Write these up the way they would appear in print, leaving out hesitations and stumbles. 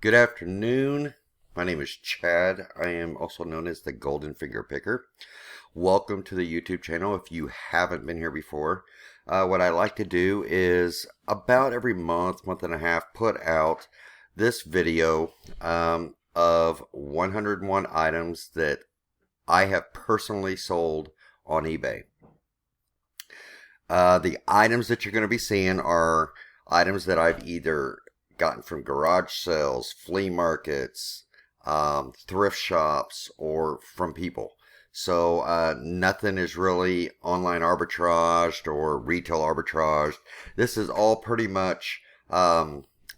Good afternoon. My name is Chad. I am also known as the Golden Finger Picker. Welcome to the YouTube channel if you haven't been here before. What I like to do is about every month and a half, put out this video of 101 items that I have personally sold on eBay. The items that you're going to be seeing are items that I've either gotten from garage sales, flea markets, thrift shops, or from people. So nothing is really online arbitraged or retail arbitraged. This is all pretty much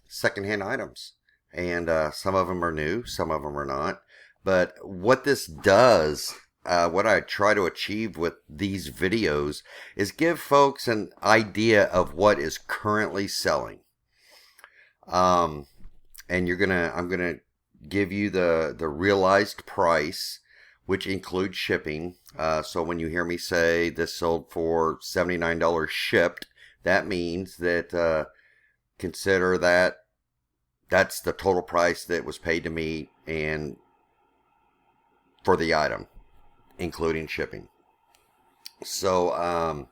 secondhand items. And some of them are new, some of them are not. But what this does, what I try to achieve with these videos is give folks an idea of what is currently selling. And I'm gonna give you the realized price, which includes shipping. So when you hear me say this sold for $79 shipped, that means that consider that that's the total price that was paid to me and for the item, including shipping. So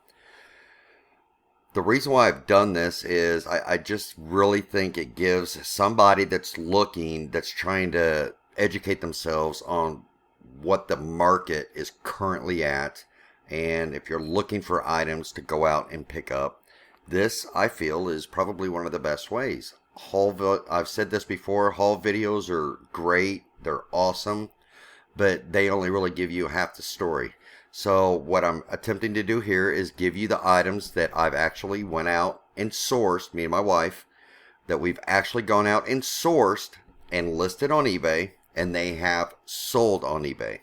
the reason why I've done this is I just really think it gives somebody that's looking, that's trying to educate themselves on what the market is currently at. And if you're looking for items to go out and pick up, this I feel is probably one of the best ways. I've said this before, haul videos are great, they're awesome, but they only really give you half the story. So what I'm attempting to do here is give you the items that I've actually went out and sourced, me and my wife, that we've actually gone out and sourced and listed on eBay, and they have sold on eBay.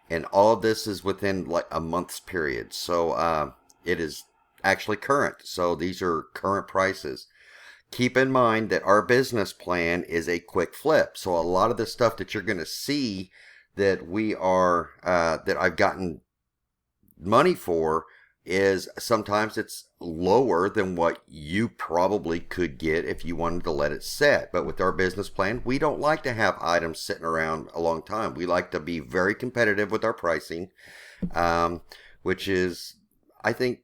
And all of this is within like a month's period. So it is actually current. So these are current prices. Keep in mind that our business plan is a quick flip. So a lot of the stuff that you're going to see that that I've gotten money for is sometimes it's lower than what you probably could get if you wanted to let it set. But with our business plan, we don't like to have items sitting around a long time. We like to be very competitive with our pricing, which is, I think,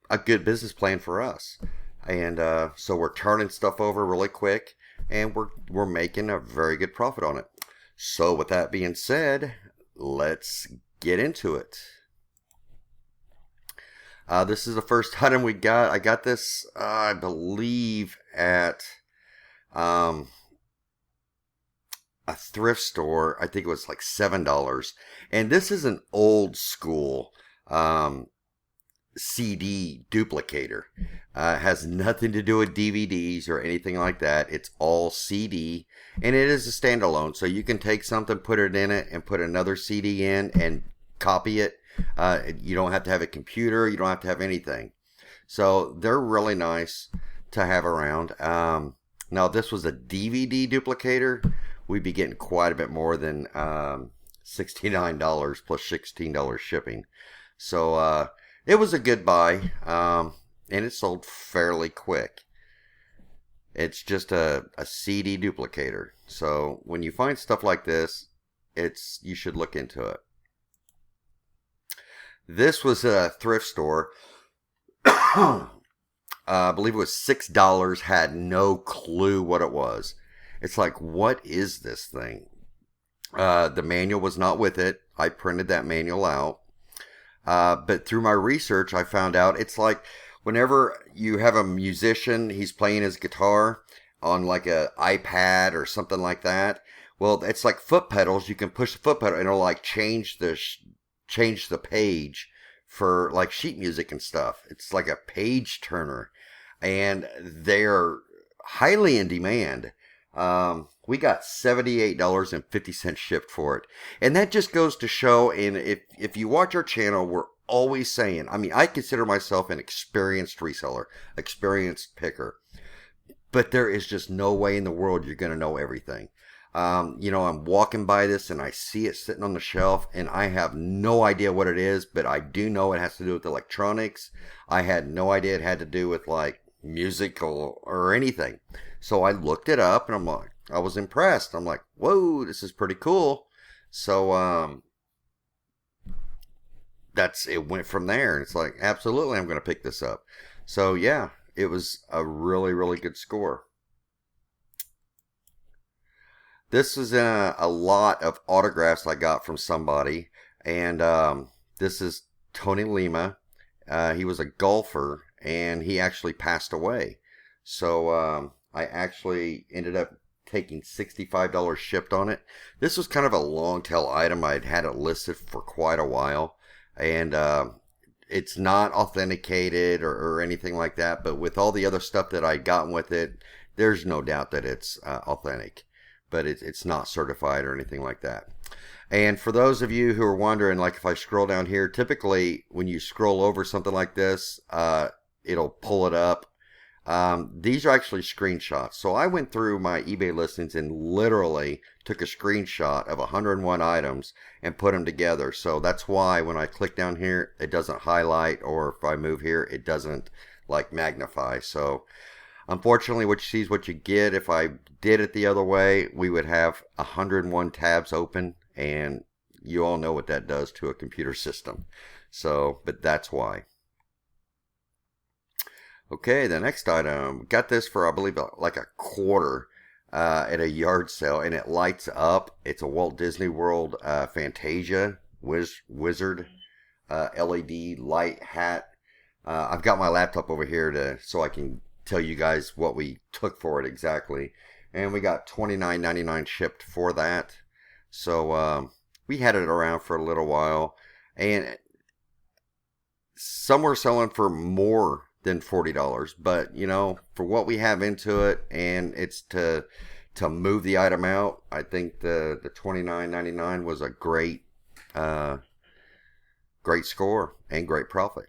a good business plan for us. And so we're turning stuff over really quick, and we're making a very good profit on it. So with that being said, let's get into it. This is the first item we got. I got this, I believe, at a thrift store. I think it was like $7. And this is an old school CD duplicator. It has nothing to do with DVDs or anything like that. It's all CD, and it is a standalone. So you can take something, put it in it, and put another CD in and copy it. You don't have to have a computer. You don't have to have anything. So they're really nice to have around. Now, if this was a DVD duplicator, we'd be getting quite a bit more than $69 plus $16 shipping. So it was a good buy, and it sold fairly quick. It's just a CD duplicator. So when you find stuff like this, you should look into it. This was a thrift store. I believe it was $6. Had no clue what it was. It's like, what is this thing? The manual was not with it. I printed that manual out. But through my research, I found out it's like whenever you have a musician, he's playing his guitar on like a iPad or something like that. Well, it's like foot pedals. You can push the foot pedal and it'll like change the page for like sheet music and stuff. It's like a page turner, and they're highly in demand. We got $78.50 shipped for it. And that just goes to show, and if you watch our channel, we're always saying, I mean, I consider myself an experienced reseller, experienced picker, but there is just no way in the world you're going to know everything. I'm walking by this and I see it sitting on the shelf and I have no idea what it is, but I do know it has to do with electronics. I had no idea it had to do with like music or anything. So I looked it up and I'm like, I was impressed. I'm like, whoa, this is pretty cool. So it went from there, and it's like, absolutely, I'm going to pick this up. So yeah, it was a really, really good score. This was a lot of autographs I got from somebody, and this is Tony Lima. He was a golfer, and he actually passed away. So I actually ended up taking $65 shipped on it. This was kind of a long tail item. I'd had it listed for quite a while, and it's not authenticated or anything like that. But with all the other stuff that I'd gotten with it, there's no doubt that it's authentic. But it's not certified or anything like that. And for those of you who are wondering, like if I scroll down here, typically when you scroll over something like this, it'll pull it up. These are actually screenshots. So I went through my eBay listings and literally took a screenshot of 101 items and put them together. So that's why when I click down here, it doesn't highlight, or if I move here, it doesn't like magnify. So unfortunately, what you see is what you get. If I did it the other way, we would have 101 tabs open, and you all know what that does to a computer system. So, but that's why. Okay, the next item, got this for, I believe, like a quarter at a yard sale, and it lights up. It's a Walt Disney World Fantasia Wizard LED light hat. I've got my laptop over here so I can tell you guys what we took for it exactly, and we got $29.99 shipped for that. So we had it around for a little while, and some were selling for more than $40, but you know, for what we have into it, and it's to move the item out, I think the $29.99 was a great score and great profit.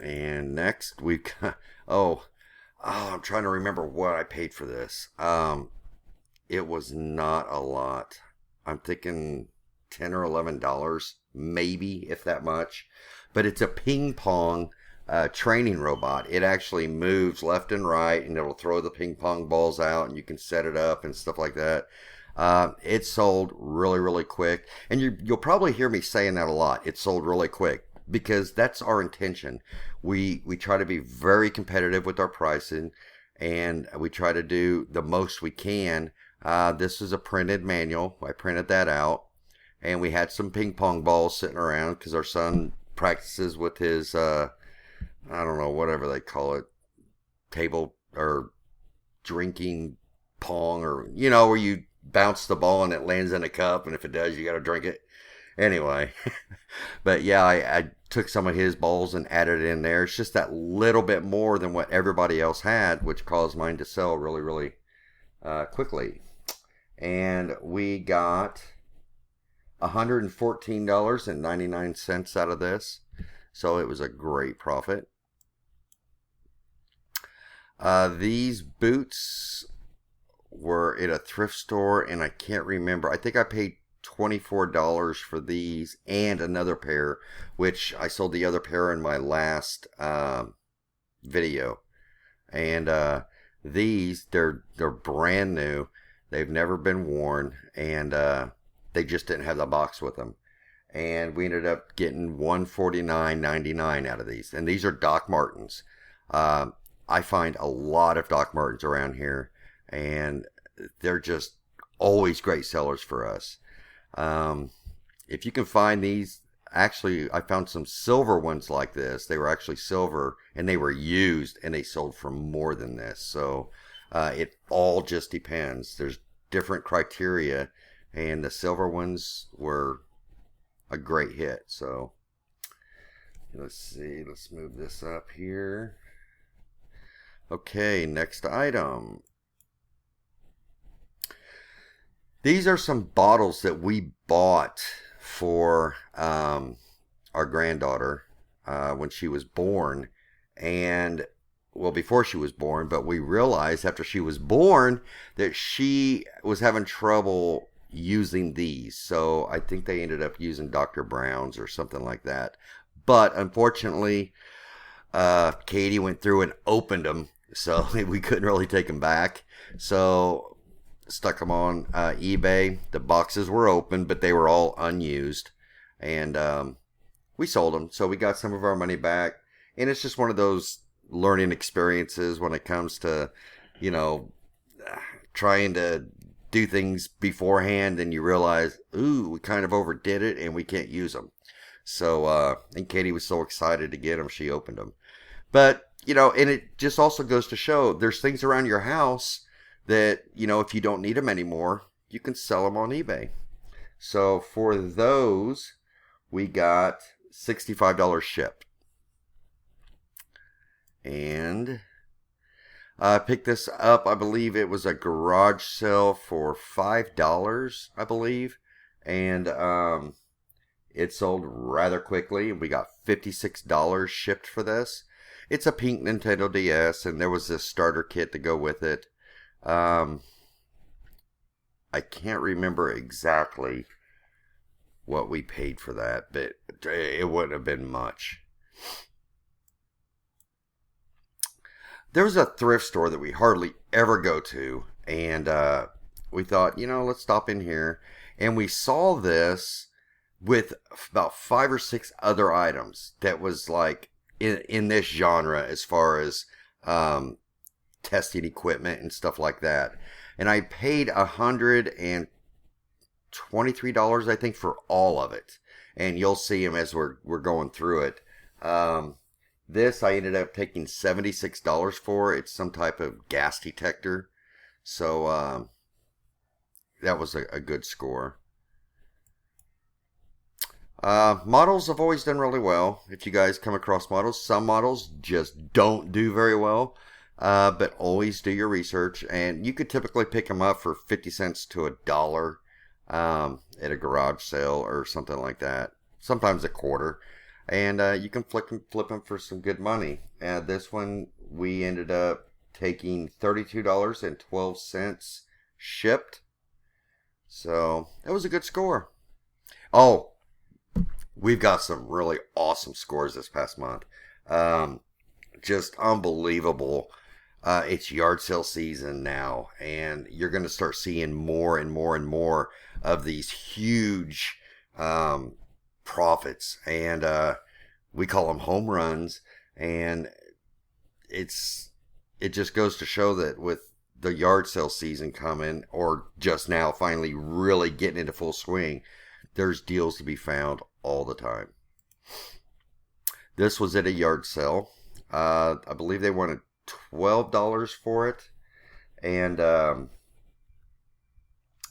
And next we've got, I'm trying to remember what I paid for this. It was not a lot. I'm thinking $10 or $11, maybe, if that much. But it's a ping pong training robot. It actually moves left and right, and it'll throw the ping pong balls out, and you can set it up and stuff like that. It sold really, really quick. And you'll probably hear me saying that a lot. It sold really quick, because that's our intention. We try to be very competitive with our pricing, and we try to do the most we can. This is a printed manual. I printed that out, and we had some ping pong balls sitting around because our son practices with his, I don't know, whatever they call it, table or drinking pong, or, you know, where you bounce the ball and it lands in a cup, and if it does, you got to drink it. Anyway, but yeah, I took some of his balls and added it in there. It's just that little bit more than what everybody else had, which caused mine to sell really, really quickly. And we got $114.99 out of this. So it was a great profit. These boots were at a thrift store, and I can't remember. I think I paid $24 for these and another pair, which I sold the other pair in my last video. And these, they're brand new. They've never been worn, and they just didn't have the box with them. And we ended up getting $149.99 out of these. And these are Doc Martens. I find a lot of Doc Martens around here, and they're just always great sellers for us. If you can find these, actually, I found some silver ones like this. They were actually silver, and they were used, and they sold for more than this. So it all just depends. There's different criteria, and the silver ones were a great hit. So let's see. Let's move this up here. Okay, next item. These are some bottles that we bought for our granddaughter when she was born. And, well, before she was born, but we realized after she was born that she was having trouble using these. So I think they ended up using Dr. Brown's or something like that. But unfortunately, Katie went through and opened them so we couldn't really take them back. So stuck them on eBay. The boxes were open, but they were all unused, and we sold them. So we got some of our money back, and it's just one of those learning experiences when it comes to, you know, trying to do things beforehand, and you realize, ooh, we kind of overdid it, and we can't use them. So, and Katie was so excited to get them, she opened them. But, you know, and it just also goes to show there's things around your house that, you know, if you don't need them anymore, you can sell them on eBay. So for those, we got $65 shipped. And I picked this up, I believe it was a garage sale for $5, I believe. And it sold rather quickly, and we got $56 shipped for this. It's a pink Nintendo DS, and there was this starter kit to go with it. I can't remember exactly what we paid for that, but it wouldn't have been much. There was a thrift store that we hardly ever go to, and we thought, you know, let's stop in here. And we saw this with about 5 or 6 other items that was like in this genre as far as testing equipment and stuff like that. And I paid $123, I think, for all of it. And you'll see them as we're going through it. This I ended up taking $76 for. It's some type of gas detector. So that was a good score. Models have always done really well. If you guys come across models, some models just don't do very well. But always do your research, and you could typically pick them up for 50 cents to $1 at a garage sale or something like that. Sometimes a quarter, and you can flip them for some good money. This one we ended up taking $32.12 shipped, so that was a good score. Oh, we've got some really awesome scores this past month. Just unbelievable. It's yard sale season now, and you're going to start seeing more and more and more of these huge profits, and we call them home runs. And it just goes to show that with the yard sale season coming, or just now finally really getting into full swing, there's deals to be found all the time. This was at a yard sale. I believe they wanted $12 for it, and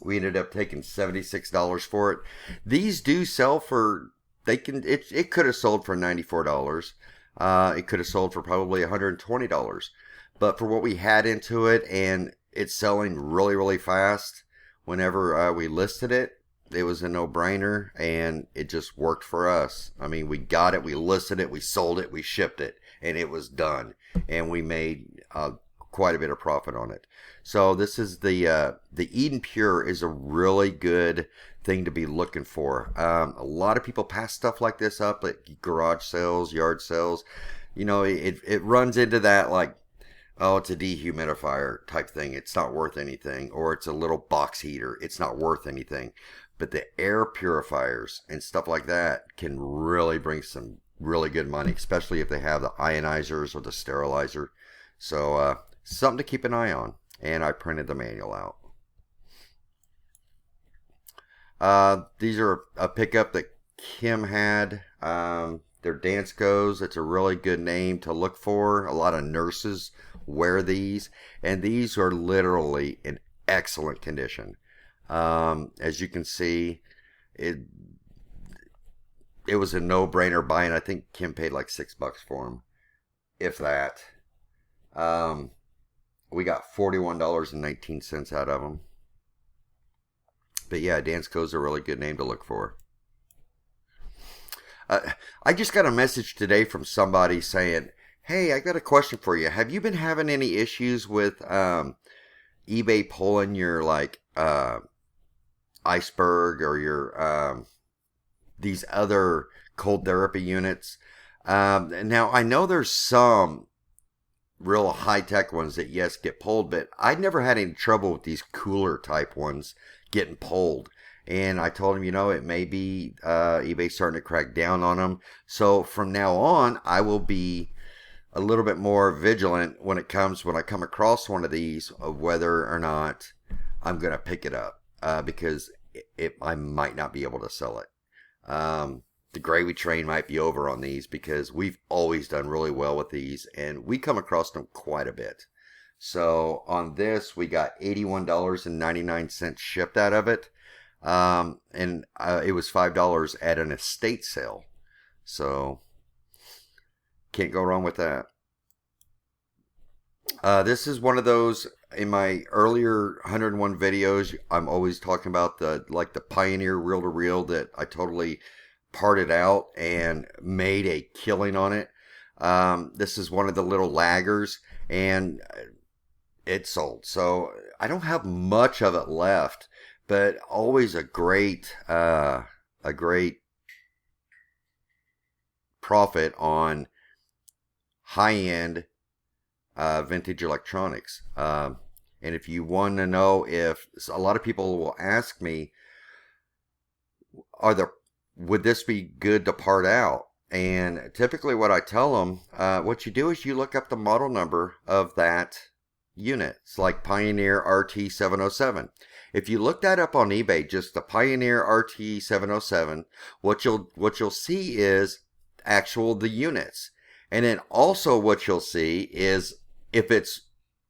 we ended up taking $76 for it. These do sell for, it could have sold for $94. It could have sold for probably $120, but for what we had into it, and it's selling really, really fast, whenever we listed it, it was a no-brainer, and it just worked for us. I mean, we got it, we listed it, we sold it, we shipped it, and it was done. And we made quite a bit of profit on it. So this is the Eden Pure is a really good thing to be looking for. A lot of people pass stuff like this up at garage sales, yard sales. You know, it runs into that like, oh, it's a dehumidifier type thing. It's not worth anything. Or it's a little box heater. It's not worth anything. But the air purifiers and stuff like that can really bring some really good money, especially if they have the ionizers or the sterilizer. So something to keep an eye on. And I printed the manual out. These are a pickup that Kim had. They're Dance Goes. It's a really good name to look for. A lot of nurses wear these, and these are literally in excellent condition. As you can see, it was a no-brainer buying. I think Kim paid like $6 for them, if that. We got $41.19 out of them. But yeah, Dansko's a really good name to look for. I just got a message today from somebody saying, hey, I got a question for you. Have you been having any issues with eBay pulling your like Iceberg or your these other cold therapy units? Now I know there's some real high-tech ones that, yes, get pulled, but I never had any trouble with these cooler type ones getting pulled. And I told him, it may be eBay starting to crack down on them. So from now on, I will be a little bit more vigilant when I come across one of these, of whether or not I'm going to pick it up, because I might not be able to sell it. The gravy train might be over on these, because we've always done really well with these, and we come across them quite a bit. So on this, we got $81.99 shipped out of it. And it was $5 at an estate sale. So can't go wrong with that. This is one of those, in my earlier 101 videos, I'm always talking about the Pioneer reel-to-reel that I totally parted out and made a killing on it. This is one of the little laggers, and it sold. So I don't have much of it left, but always a great profit on high-end vintage electronics. And if you want to know, if a lot of people will ask me, would this be good to part out? And typically what I tell them, what you do is you look up the model number of that unit. It's like Pioneer RT707. If you look that up on eBay, just the Pioneer RT707, what you'll see is the units. And then also what you'll see is, if it's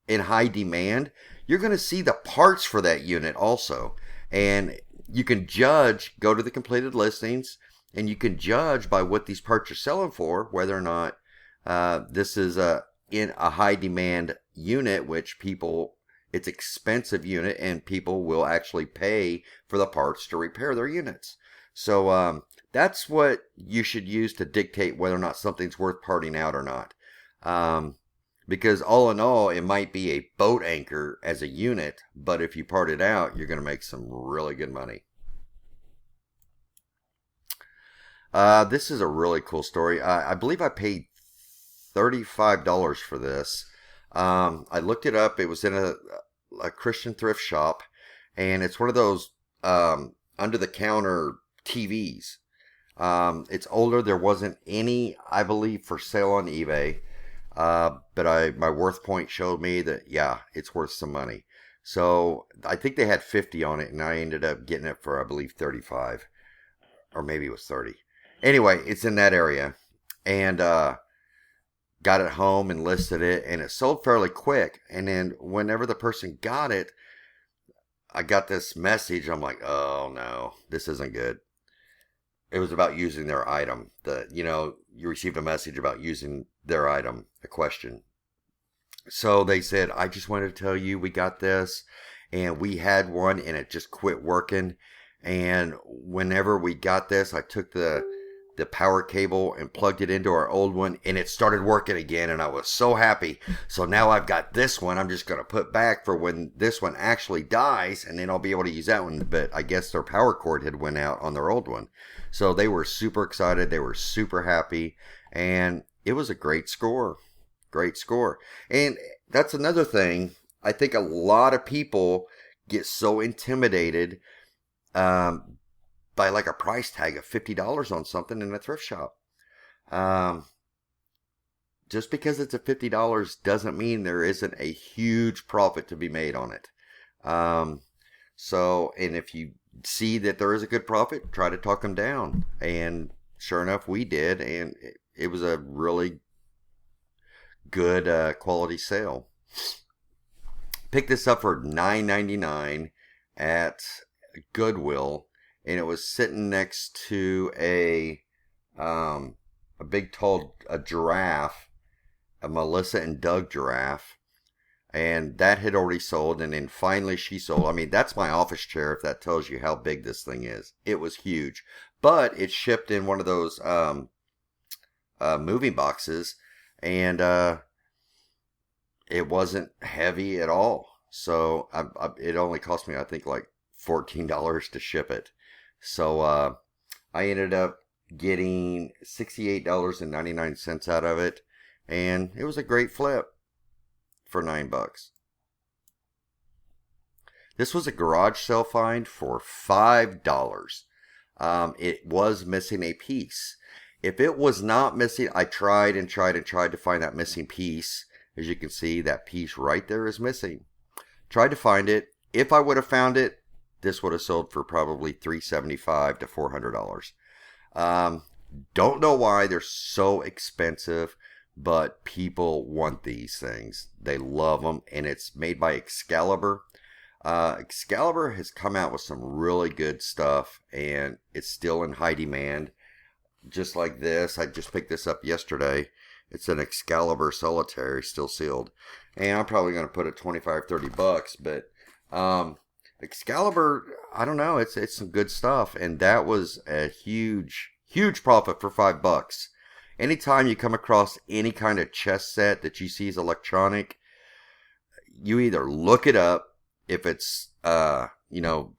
in high demand, you're going to see the parts for that unit also. And you can go to the completed listings, and you can judge by what these parts are selling for, whether or not this is in a high demand unit, which it's expensive unit, and people will actually pay for the parts to repair their units. So that's what you should use to dictate whether or not something's worth parting out or not. Because all in all, it might be a boat anchor as a unit, but if you part it out, you're going to make some really good money. This is a really cool story. I believe I paid $35 for this. I looked it up. It was in a Christian thrift shop, and it's one of those under-the-counter TVs. It's older. There wasn't any, I believe, for sale on eBay. But my worth point showed me that, yeah, it's worth some money. So I think they had 50 on it, and I ended up getting it for, I believe, 35, or maybe it was 30. Anyway, it's in that area, and got it home and listed it, and it sold fairly quick. And then whenever the person got it, I got this message. I'm like, oh no, this isn't good. It was about using their item. You received a message about using their item, a question. So they said, I just wanted to tell you we got this, and we had one, and it just quit working. And whenever we got this, I took the power cable and plugged it into our old one, and it started working again, and I was so happy. So now I've got this one I'm just going to put back for when this one actually dies, and then I'll be able to use that one. But I guess their power cord had went out on their old one. So they were super excited. They were super happy, and it was a great score. Great score. And that's another thing. I think a lot of people get so intimidated by like a price tag of $50 on something in a thrift shop. Just because it's a $50 doesn't mean there isn't a huge profit to be made on it. And if you see that there is a good profit, try to talk them down. And sure enough, we did, and it was a really good quality sale. Picked this up for $9.99 at Goodwill, and it was sitting next to a big tall giraffe, a Melissa and Doug giraffe, and that had already sold. And then finally she sold. I mean, that's my office chair, if that tells you how big this thing is. It was huge, but it shipped in one of those moving boxes, and it wasn't heavy at all. So it only cost me, I think, like $14 to ship it. So I ended up getting $68.99 out of it, and it was a great flip. for $9. This was a garage sale find for $5. It was missing a piece. If it was not missing, I tried and tried and tried to find that missing piece. As you can see, that piece right there is missing. Tried to find it. If I would have found it, this would have sold for probably $375 to $400. Don't know why they're so expensive, but people want these things. They love them, and it's made by Excalibur. Excalibur has come out with some really good stuff, and it's still in high demand. Just like this, I just picked this up yesterday. It's an Excalibur solitaire, still sealed, and I'm probably going to put it $25-30. But Excalibur, I don't know, it's some good stuff, and that was a huge profit for $5. Anytime you come across any kind of chess set that you see is electronic, you either look it up if it's got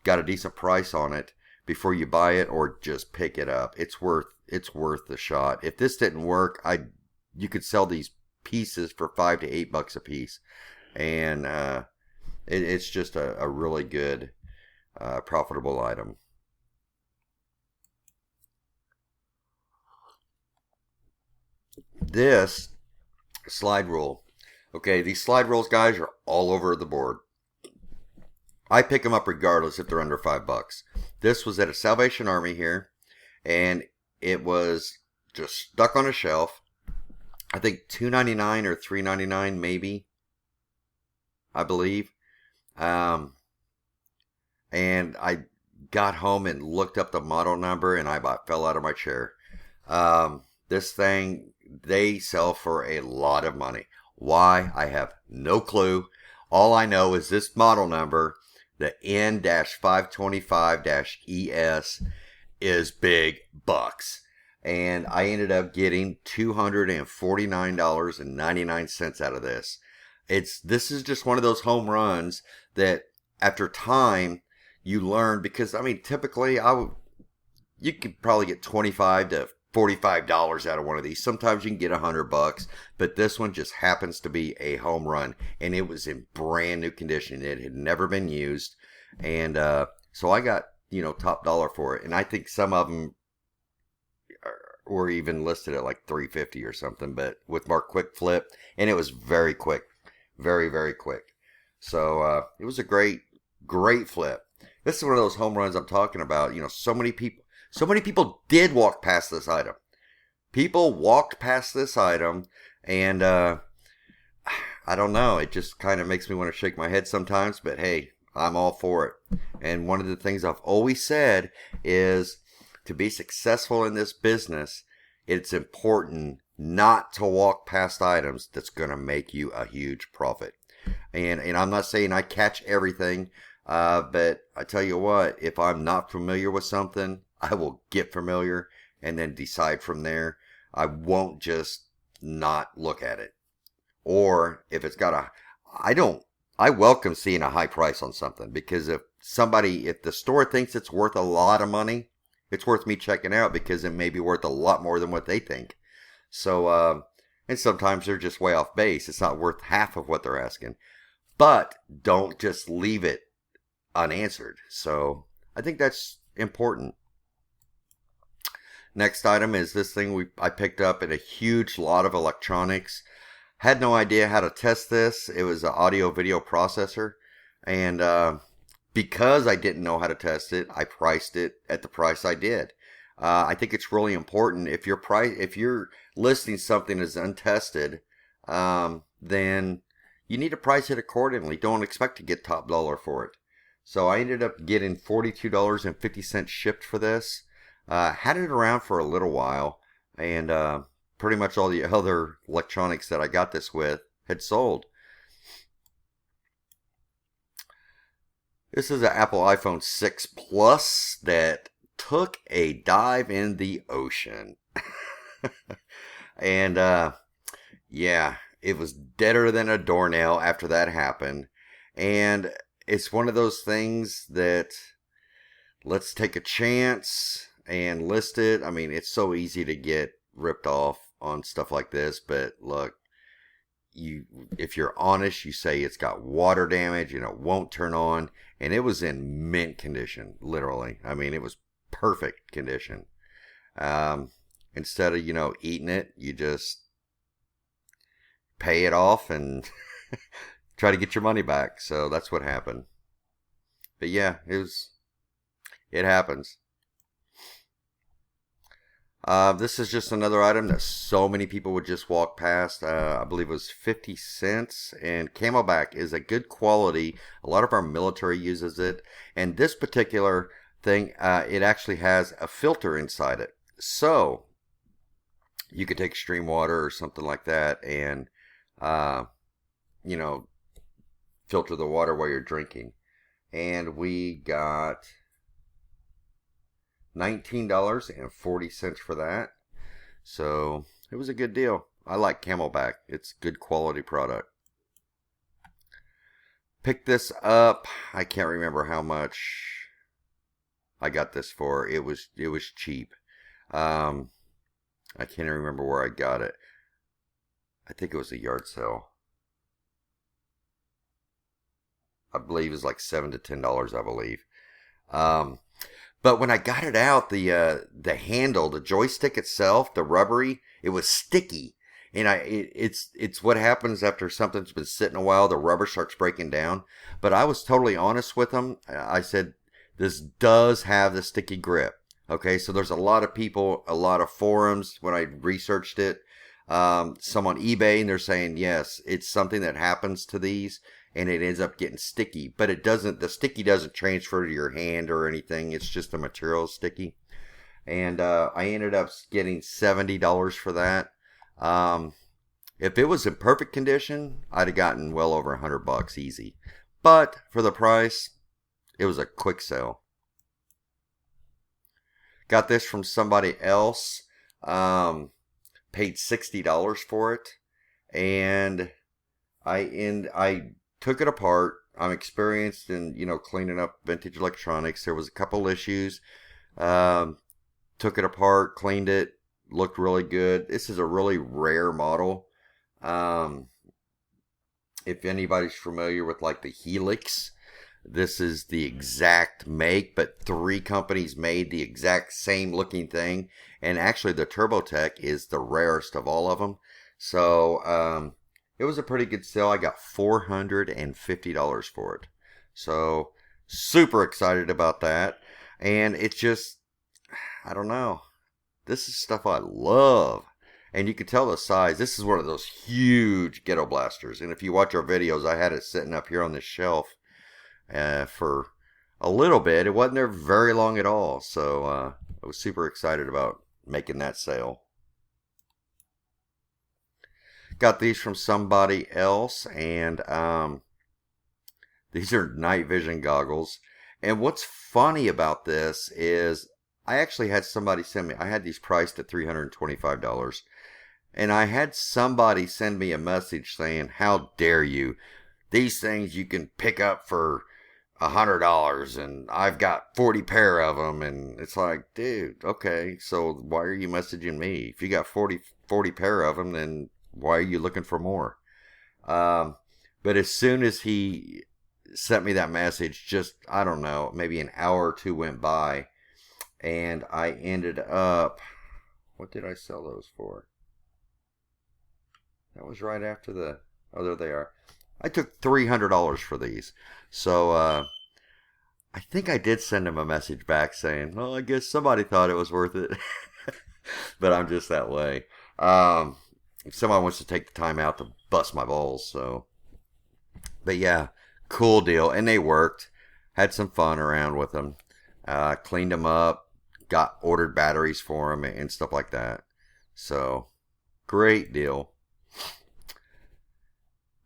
a decent price on it before you buy it, or just pick it up. It's worth the shot. If this didn't work, you could sell these pieces for $5 to $8 a piece, and it's just a really good profitable item. This slide rule. Okay, these slide rules, guys, are all over the board. I pick them up regardless if they're under $5. This was at a Salvation Army here, and it was just stuck on a shelf. I think $2.99 or $3.99 maybe, I believe. And I got home and looked up the model number, and I about fell out of my chair. This thing, they sell for a lot of money. Why? I have no clue. All I know is this model number, the N-525-ES, is big bucks. And I ended up getting $249.99 out of this. This is just one of those home runs that after time you learn, because I mean typically you could probably get $25 to $45 out of one of these. Sometimes you can get $100, but this one just happens to be a home run, and it was in brand new condition. It had never been used, and so I got top dollar for it. And I think some of them were even listed at like $350 or something, but with Mark Quick Flip, and it was very quick, very, very quick. So it was a great flip. This is one of those home runs I'm talking about. So many people did walk past this item. People walked past this item, and I don't know. It just kind of makes me want to shake my head sometimes, but hey, I'm all for it. And one of the things I've always said is, to be successful in this business, it's important not to walk past items that's going to make you a huge profit. And I'm not saying I catch everything, but I tell you what, if I'm not familiar with something, I will get familiar and then decide from there. I won't just not look at it. Or if it's got I welcome seeing a high price on something, because if the store thinks it's worth a lot of money, it's worth me checking out, because it may be worth a lot more than what they think. So, and sometimes they're just way off base. It's not worth half of what they're asking. But don't just leave it unanswered. So I think that's important. Next item is this thing I picked up at a huge lot of electronics. Had no idea how to test this. It was an audio video processor, and because I didn't know how to test it, I priced it at the price I did. I think it's really important, if you're listing something as untested, then you need to price it accordingly. Don't expect to get top dollar for it. So I ended up getting $42.50 shipped for this. Had it around for a little while, and pretty much all the other electronics that I got this with had sold. This is an Apple iPhone 6 Plus that took a dive in the ocean. And yeah, it was deader than a doornail after that happened. And it's one of those things that, let's take a chance and list it. I mean, it's so easy to get ripped off on stuff like this, but look, if you're honest, you say it's got water damage and it won't turn on. And it was in mint condition, literally. I mean, it was perfect condition. Instead of, eating it, you just pay it off and try to get your money back. So that's what happened. But yeah, it happens. This is just another item that so many people would just walk past. I believe it was 50 cents. And Camelback is a good quality. A lot of our military uses it. And this particular thing, it actually has a filter inside it. So you could take stream water or something like that and, filter the water while you're drinking. And we got $19.40 for that. So it was a good deal. I like Camelback. It's good quality product. Picked this up. I can't remember how much I got this for. It was cheap. I can't even remember where I got it. I think it was a yard sale. I believe it was like $7 to $10, I believe. But when I got it out, the handle, the joystick itself, the rubbery, it was sticky. And it's what happens after something's been sitting a while, the rubber starts breaking down. But I was totally honest with them. I said, this does have the sticky grip. Okay, so there's a lot of people, a lot of forums when I researched it. Some on eBay, and they're saying, yes, it's something that happens to these. And it ends up getting sticky, but the sticky doesn't transfer to your hand or anything. It's just the material sticky. And I ended up getting $70 for that. If it was in perfect condition, I'd have gotten well over $100 easy. But for the price, it was a quick sale. Got this from somebody else. Paid $60 for it. And I took it apart. I'm experienced in, cleaning up vintage electronics. There was a couple issues. Took it apart, cleaned it, looked really good. This is a really rare model. If anybody's familiar with like the Helix, this is the exact make, but 3 companies made the exact same looking thing. And actually the TurboTech is the rarest of all of them. So, it was a pretty good sale. I got $450 for it. So, super excited about that. And it's just, I don't know. This is stuff I love. And you can tell the size. This is one of those huge ghetto blasters. And if you watch our videos, I had it sitting up here on this shelf for a little bit. It wasn't there very long at all. So, I was super excited about making that sale. Got these from somebody else, and these are night vision goggles. And what's funny about this is I actually had somebody send me, I had these priced at $325, and I had somebody send me a message saying, how dare you? These things you can pick up for $100, and I've got 40 pair of them. And it's like, dude, okay, so why are you messaging me? If you got 40 pair of them, then why are you looking for more? But as soon as he sent me that message, just, I don't know, maybe an hour or two went by, and I ended up, what did I sell those for? That was right after oh, there they are. I took $300 for these. So, I think I did send him a message back saying, well, I guess somebody thought it was worth it. But I'm just that way. If somebody wants to take the time out to bust my balls, so. But yeah, cool deal. And they worked. Had some fun around with them. Cleaned them up. Ordered batteries for them and stuff like that. So, great deal.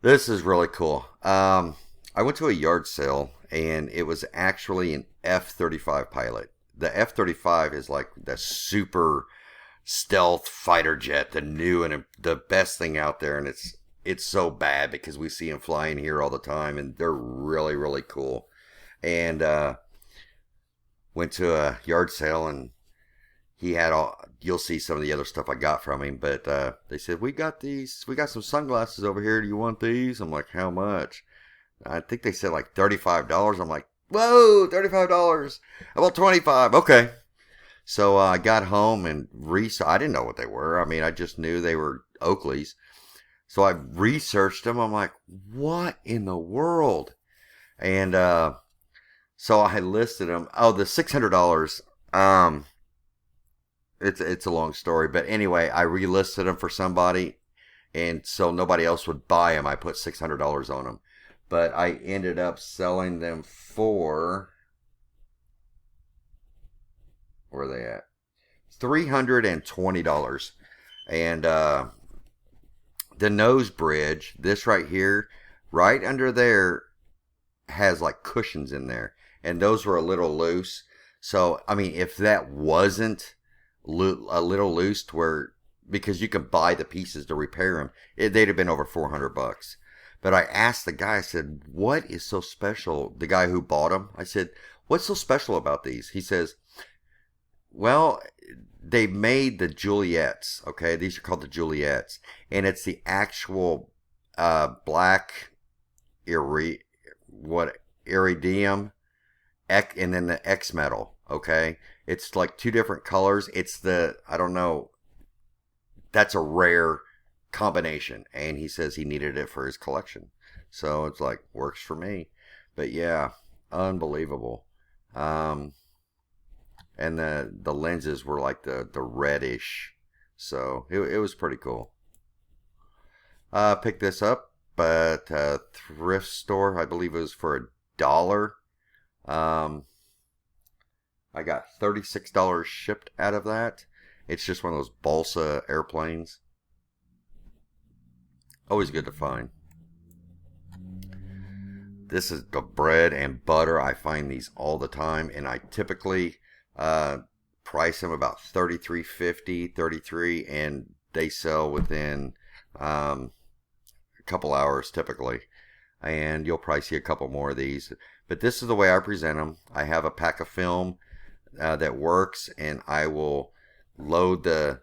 This is really cool. I went to a yard sale, and it was actually an F-35 pilot. The F-35 is like the super stealth fighter jet, the new and the best thing out there, and it's so bad because we see them flying here all the time, and they're really, really cool. And went to a yard sale, and he had all. You'll see some of the other stuff I got from him, but they said we got some sunglasses over here. Do you want these? I'm like, how much? I think they said like $35. I'm like, whoa, $35. About 25. Okay. So I got home and I didn't know what they were. I mean, I just knew they were Oakleys. So I researched them. I'm like, what in the world? And so I listed them. Oh, the $600. It's a long story, but anyway, I relisted them for somebody, and so nobody else would buy them. I put $600 on them, but I ended up selling them for, where are they at? $320. And the nose bridge, this right here, right under there, has like cushions in there, and those were a little loose. So I mean, if that wasn't a little loose, to where, because you can buy the pieces to repair them, they'd have been over $400. But I asked the guy, I said, what is so special? The guy who bought them, I said, what's so special about these? He says, well, they made the Juliettes. Okay, these are called the Juliettes, and it's the actual black iridium, and then the X metal. Okay, it's like two different colors. It's I don't know. That's a rare combination, and he says he needed it for his collection. So it's like, works for me. But yeah, unbelievable. And the lenses were like the reddish. So it was pretty cool. Picked this up at a thrift store. I believe it was for $1. I got $36 shipped out of that. It's just one of those balsa airplanes. Always good to find. This is the bread and butter. I find these all the time, and I typically price them about $33.50, $33, and they sell within a couple hours typically. And you'll probably see a couple more of these. But this is the way I present them. I have a pack of film that works, and I will load the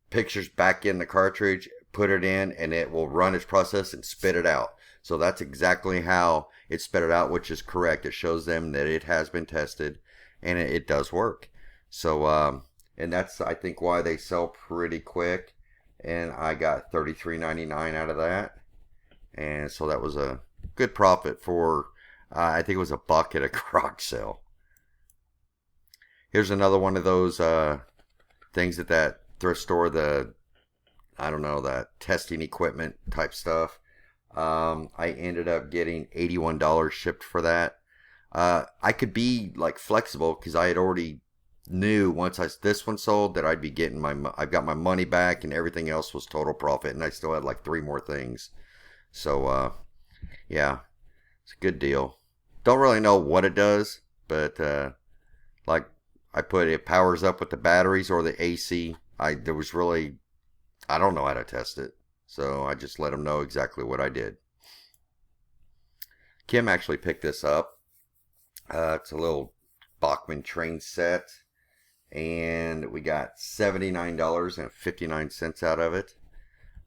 pictures back in the cartridge, put it in, and it will run its process and spit it out. So that's exactly how it spit it out, which is correct. It shows them that it has been tested, and it does work. So, and that's, I think, why they sell pretty quick. And I got $33.99 out of that. And so that was a good profit for, I think it was $1 at a garage sale. Here's another one of those things at that thrift store, that testing equipment type stuff. I ended up getting $81 shipped for that. I could be like flexible, because I had already knew once this one sold that I'd be getting I've got my money back, and everything else was total profit, and I still had like 3 more things. So yeah, it's a good deal. Don't really know what it does, but like I put it powers up with the batteries or the AC. I don't know how to test it, so I just let them know exactly what I did. Kim actually picked this up. It's a little Bachmann train set, and we got $79.59 out of it.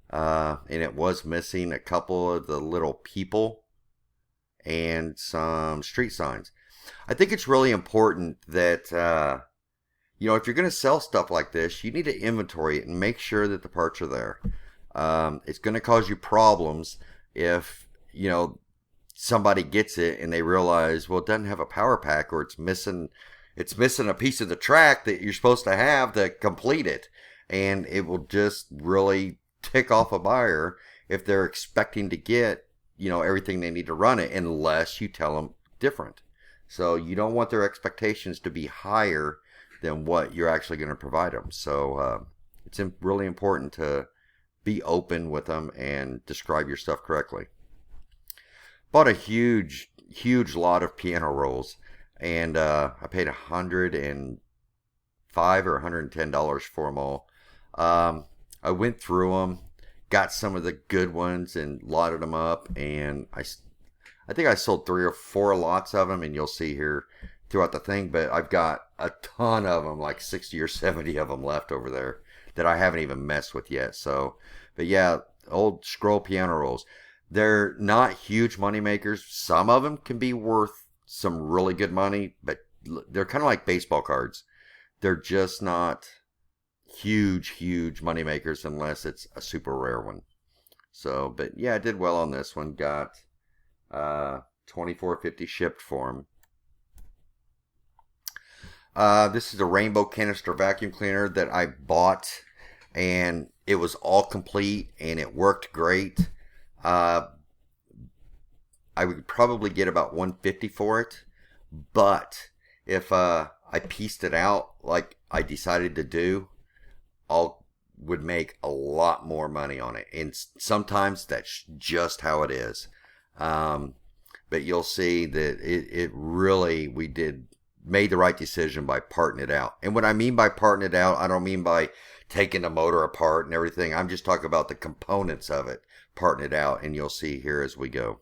And it was missing a couple of the little people and some street signs. I think it's really important that, if you're going to sell stuff like this, you need to inventory it and make sure that the parts are there. It's going to cause you problems if, somebody gets it and they realize, well, it doesn't have a power pack, or it's missing a piece of the track that you're supposed to have to complete it. And it will just really tick off a buyer if they're expecting to get, everything they need to run it, unless you tell them different. So you don't want their expectations to be higher than what you're actually going to provide them. So it's really important to be open with them and describe your stuff correctly. Bought a huge lot of piano rolls, and I paid $105 or $110 for them all. I went through them, got some of the good ones, and lotted them up, and I think I sold 3 or 4 lots of them, and you'll see here throughout the thing, but I've got a ton of them, like 60 or 70 of them left over there that I haven't even messed with yet. So, but yeah, old scroll piano rolls. They're not huge money makers. Some of them can be worth some really good money, but they're kind of like baseball cards. They're just not huge money makers unless it's a super rare one. So, but yeah, I did well on this one. Got $24.50 shipped for them. This is a rainbow canister vacuum cleaner that I bought, and it was all complete and it worked great. I would probably get about $150 for it, but if I pieced it out like I decided to do, I would make a lot more money on it. And sometimes that's just how it is. But you'll see that it really, we made the right decision by parting it out. And what I mean by parting it out, I don't mean by taking the motor apart and everything. I'm just talking about the components of it, parting it out, and you'll see here as we go.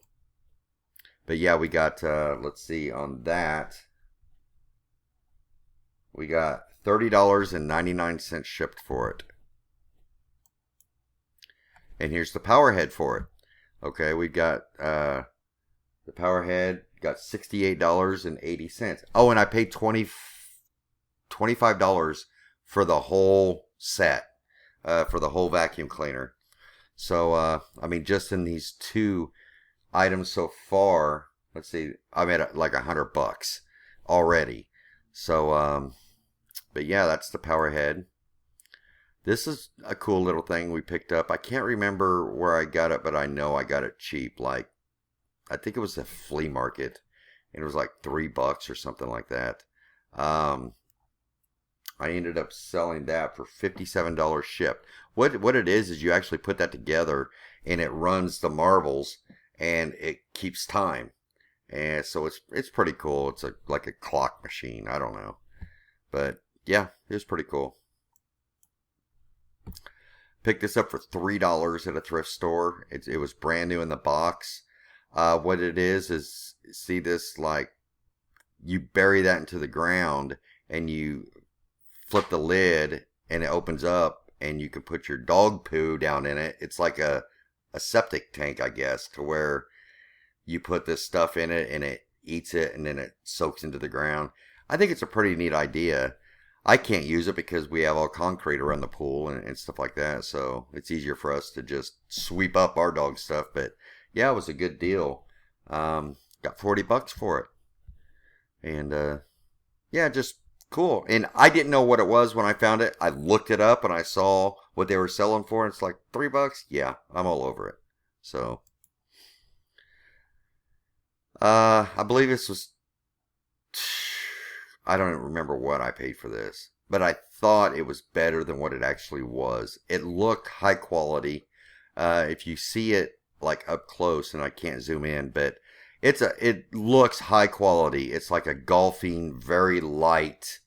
But yeah, we got, let's see, on that, we got $30.99 shipped for it. And here's the power head for it. Okay, we got the power head, got $68.80. Oh, and I paid $25 for the whole set, for the whole vacuum cleaner. So, I mean, just in these two items so far, let's see, I'm at like $100 already. So, but yeah, that's the power head. This is a cool little thing we picked up. I can't remember where I got it, but I know I got it cheap. Like, I think it was the flea market, and it was like $3 or something like that. I ended up selling that for $57 shipped. What it is you actually put that together, and it runs the marbles, and it keeps time. And so it's pretty cool. It's like a clock machine. I don't know, but yeah, it was pretty cool. Picked this up for $3 at a thrift store. It was brand new in the box. What it is see this, like, you bury that into the ground and you flip the lid and it opens up and you can put your dog poo down in it. It's like a septic tank, I guess, to where you put this stuff in it and it eats it and then it soaks into the ground. I think it's a pretty neat idea. I can't use it because we have all concrete around the pool and stuff like that, so it's easier for us to just sweep up our dog stuff. But yeah, it was a good deal. Got $40 for it. And yeah, just cool. And I didn't know what it was when I found it. I looked it up and I saw what they were selling for. And it's like $3. Yeah, I'm all over it. So I believe this was, I don't even remember what I paid for this, but I thought it was better than what it actually was. It looked high quality. If you see it like up close, and I can't zoom in, but it looks high quality. It's like a golfing, very light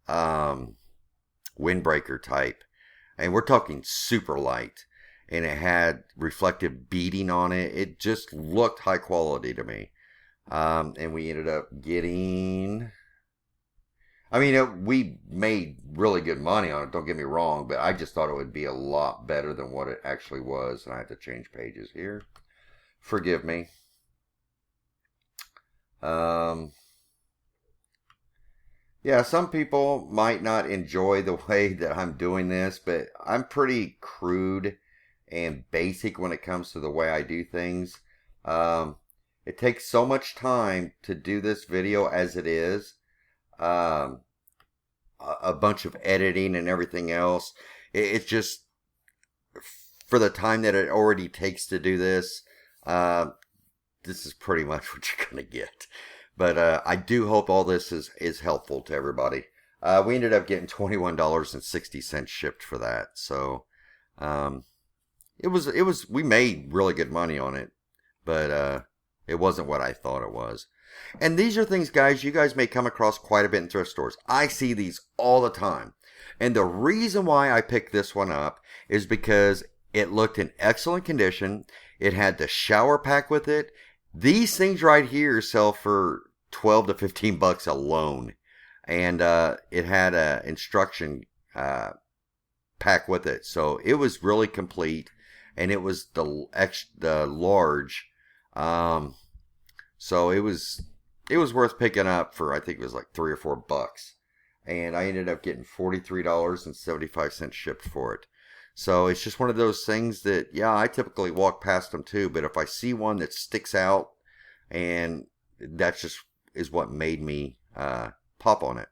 windbreaker type, and we're talking super light. And it had reflective beading on it. It just looked high quality to me. And we ended up getting, I mean, we made really good money on it, don't get me wrong, but I just thought it would be a lot better than what it actually was. And I had to change pages here. Forgive me. Yeah, some people might not enjoy the way that I'm doing this, but I'm pretty crude and basic when it comes to the way I do things. It takes so much time to do this video as it is. A bunch of editing and everything else. It's just, for the time that it already takes to do this, this is pretty much what you're going to get. But I do hope all this is helpful to everybody. We ended up getting $21.60 shipped for that. So we made really good money on it, but it wasn't what I thought it was. And these are things, guys, you guys may come across quite a bit in thrift stores. I see these all the time. And the reason why I picked this one up is because it looked in excellent condition. It had the shower pack with it. These things right here sell for $12 to $15 alone, and it had a instruction pack with it, so it was really complete, and it was the large, so it was worth picking up for, I think it was like $3 or $4, and I ended up getting $43.75 shipped for it. So it's just one of those things that, yeah, I typically walk past them too, but if I see one that sticks out, and that's just is what made me pop on it.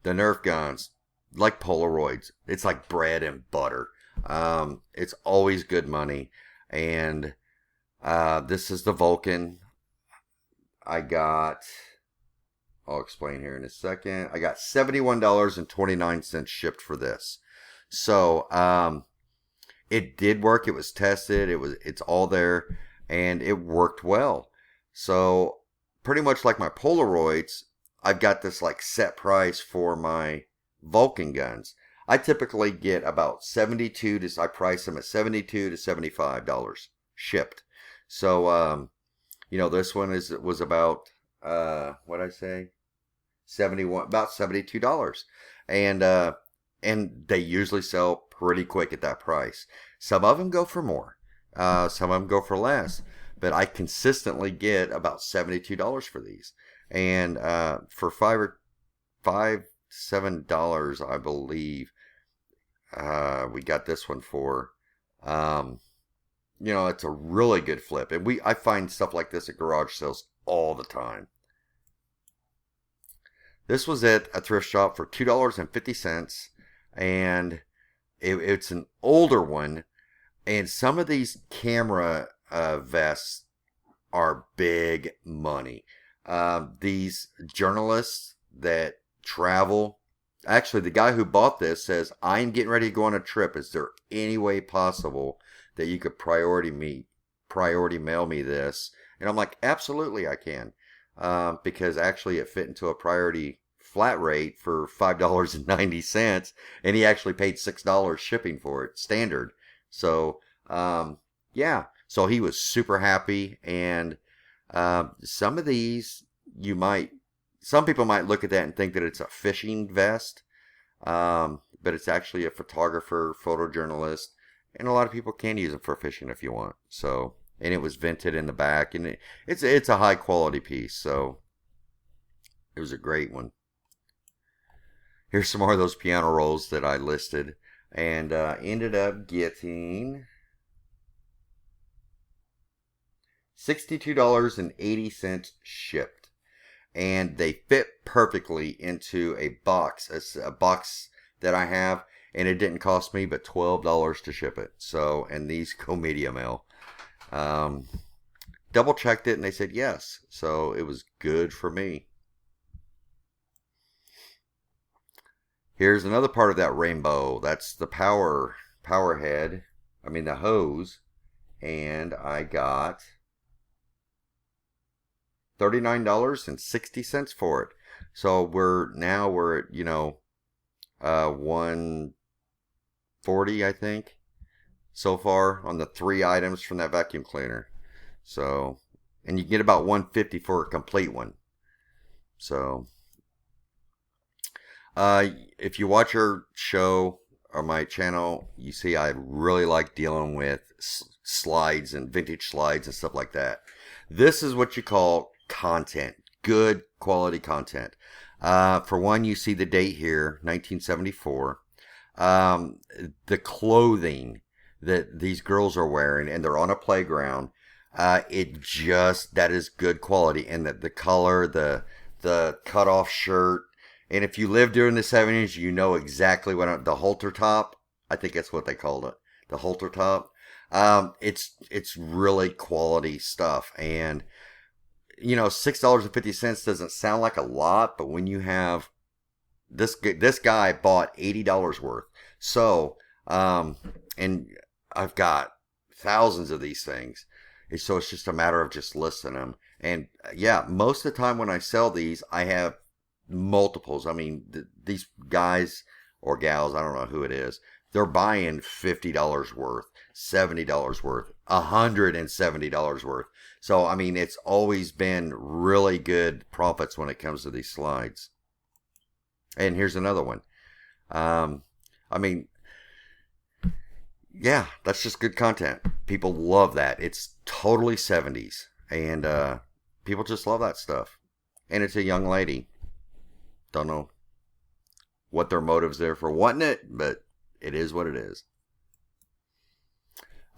The Nerf guns, like Polaroids, it's like bread and butter. It's always good money, and this is the Vulcan. I'll explain here in a second. I got $71.29 shipped for this. So, it did work. It was tested. It's all there, and it worked well. So, pretty much like my Polaroids, I've got this like set price for my Vulcan guns. I typically get about I price them at $72 to $75 shipped. So, this one was about, what'd I say? About $72. And they usually sell pretty quick at that price. Some of them go for more. Some of them go for less. But I consistently get about $72 for these. And for $5 to $7, I believe, we got this one for. It's a really good flip. And I find stuff like this at garage sales all the time. This was at a thrift shop for $2.50, and it's an older one. And some of these camera vests are big money. These journalists that travel, actually, the guy who bought this says, "I'm getting ready to go on a trip. Is there any way possible that you could priority mail me this?" And I'm like, "Absolutely, I can." Because actually it fit into a priority flat rate for $5.90, and he actually paid $6 shipping for it, standard. So, yeah, so he was super happy, and some of these, some people might look at that and think that it's a fishing vest, but it's actually a photographer, photojournalist, and a lot of people can use them for fishing if you want. So, and it was vented in the back, and it's a high quality piece, so it was a great one. Here's some more of those piano rolls that I listed, and ended up getting $62.80 shipped, and they fit perfectly into a box, a box that I have, and it didn't cost me but $12 to ship it. So, and these go media mail. Double checked it, and they said yes, so it was good for me. Here's another part of that rainbow. That's the power head. The hose, and I got $39.60 for it. So we're at 140, I think, so far on the 3 items from that vacuum cleaner. So, and you get about $150 for a complete one. So, if you watch our show or my channel, you see I really like dealing with slides and vintage slides and stuff like that. This is what you call content, good quality content. For one, you see the date here, 1974. The clothing that these girls are wearing, and they're on a playground. That is good quality, and the color, the cut off shirt. And if you lived during the 70s, you know exactly what the halter top. I think that's what they called it, the halter top. It's really quality stuff, and $6.50 doesn't sound like a lot, but when you have this guy bought $80 worth. So, and I've got thousands of these things. So it's just a matter of just listing them. And yeah, most of the time when I sell these, I have multiples. These guys or gals, I don't know who it is, they're buying $50 worth, $70 worth, $170 worth. So, I mean, it's always been really good profits when it comes to these slides. And here's another one. I mean, yeah, that's just good content. People love that. It's totally 70s. And people just love that stuff. And it's a young lady. Don't know what their motives there for wanting it, but it is what it is.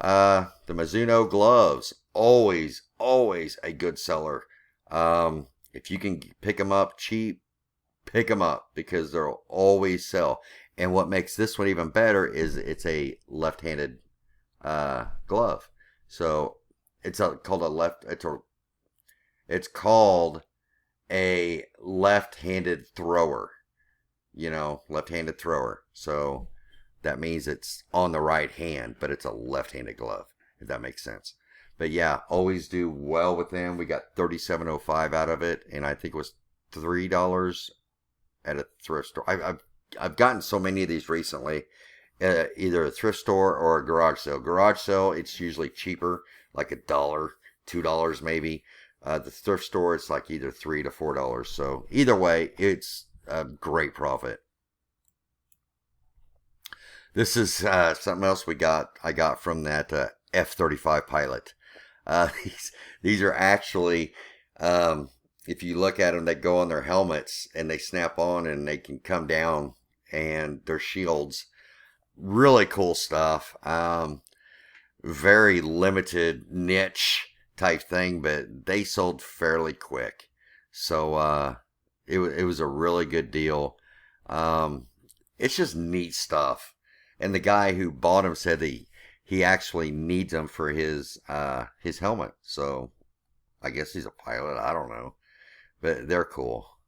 The Mizuno gloves, always a good seller. If you can pick them up cheap, pick them up because they'll always sell. And what makes this one even better is it's a left-handed glove. So it's called a left-handed thrower. Left-handed thrower. So that means it's on the right hand, but it's a left-handed glove, if that makes sense. But yeah, always do well with them. We got $37.05 out of it, and I think it was $3 at a thrift store. I've gotten so many of these recently, either a thrift store or a garage sale. Garage sale, it's usually cheaper, like $1, $2 maybe. The thrift store, it's like either $3 to $4. So either way, it's a great profit. This is something else I got from that F-35 pilot. These are actually, if you look at them, they go on their helmets and they snap on and they can come down, and they're shields. Really cool stuff. Very limited niche type thing, but they sold fairly quick. So it was a really good deal. It's just neat stuff. And the guy who bought them said he actually needs them for his helmet. So I guess he's a pilot. I don't know. But they're cool.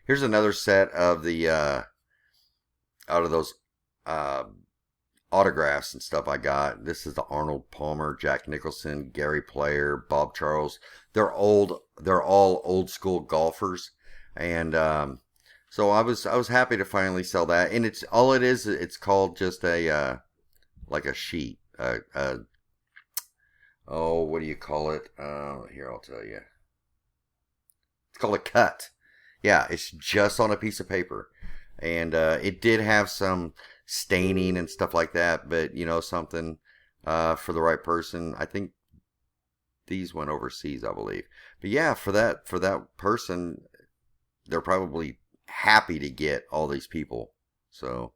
Here's another set of the out of those autographs and stuff I got. This is the Arnold Palmer, Jack Nicholson, Gary Player, Bob Charles. They're all old school golfers, and so I was happy to finally sell that. And it's called just a like a sheet. What do you call it? Here, I'll tell you. It's called a cut. Yeah, it's just on a piece of paper. And it did have some staining and stuff like that, but something for the right person. I think these went overseas, I believe. But yeah, for that person, they're probably happy to get all these people. So,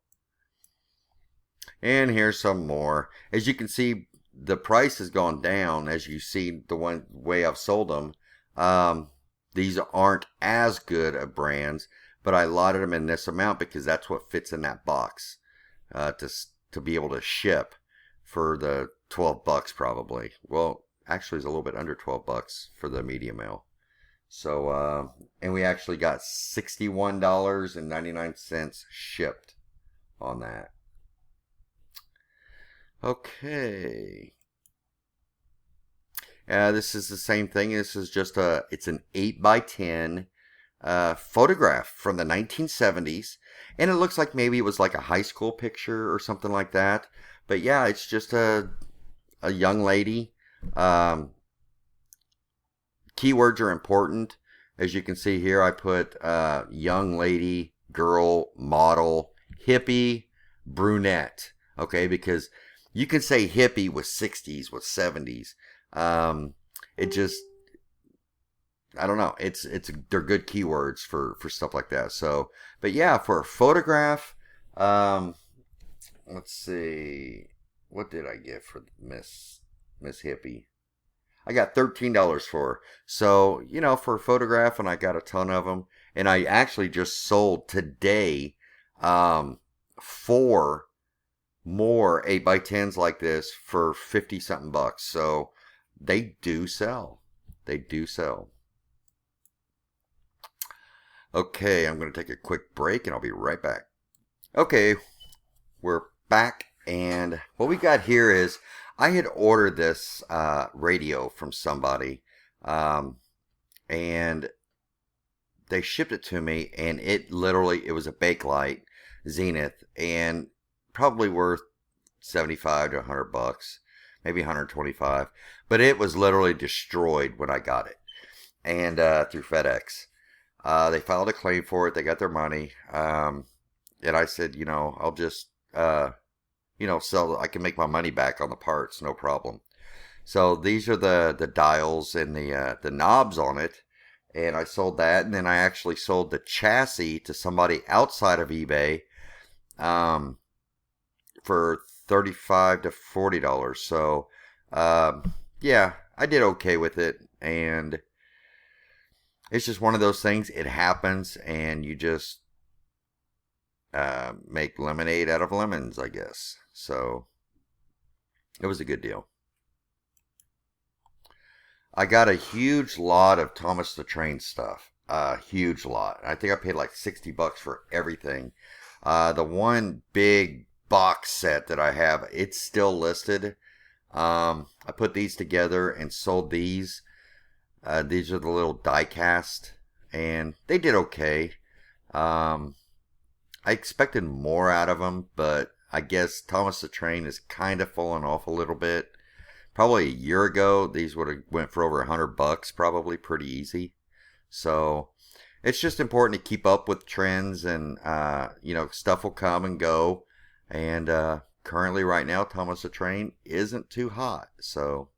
and here's some more. As you can see, the price has gone down as you see the way I've sold them. These aren't as good of brands, but I allotted them in this amount because that's what fits in that box to be able to ship for the $12 probably. Well, actually it's a little bit under $12 for the medium mail. So, and we actually got $61.99 shipped on that. Okay. This is the same thing. This is just it's an 8x10 photograph from the 1970s. And it looks like maybe it was like a high school picture or something like that. But yeah, it's just a young lady. Keywords are important. As you can see here, I put young lady, girl, model, hippie, brunette. Okay, because you can say hippie with 60s, with 70s. It just, I don't know. They're good keywords for stuff like that. So, but yeah, for a photograph, let's see, what did I get for Miss Hippie? I got $13 for her. So, for a photograph, and I got a ton of them. And I actually just sold today, 4 more 8x10s like this for 50 something bucks. So they do sell. They do sell. Okay, I'm going to take a quick break and I'll be right back. Okay, we're back, and what we got here is I had ordered this radio from somebody, and they shipped it to me, and it was a Bakelite Zenith, and probably worth $75 to $100, maybe 125. But it was literally destroyed when I got it, and through FedEx. They filed a claim for it. They got their money. And I said, I'll just, sell. I can make my money back on the parts, no problem. So these are the dials and the knobs on it. And I sold that. And then I actually sold the chassis to somebody outside of eBay for $35 to $40. So, yeah, I did okay with it. And it's just one of those things. It happens, and you just make lemonade out of lemons, I guess. So it was a good deal. I got a huge lot of Thomas the Train stuff. A huge lot. I think I paid like $60 for everything. The one big box set that I have, it's still listed. I put these together and sold these. These are the little die cast, and they did okay. I expected more out of them, but I guess Thomas the Train is kind of fallen off a little bit. Probably a year ago, these would have went for over $100, probably pretty easy. So it's just important to keep up with trends, and stuff will come and go. And currently, right now, Thomas the Train isn't too hot. So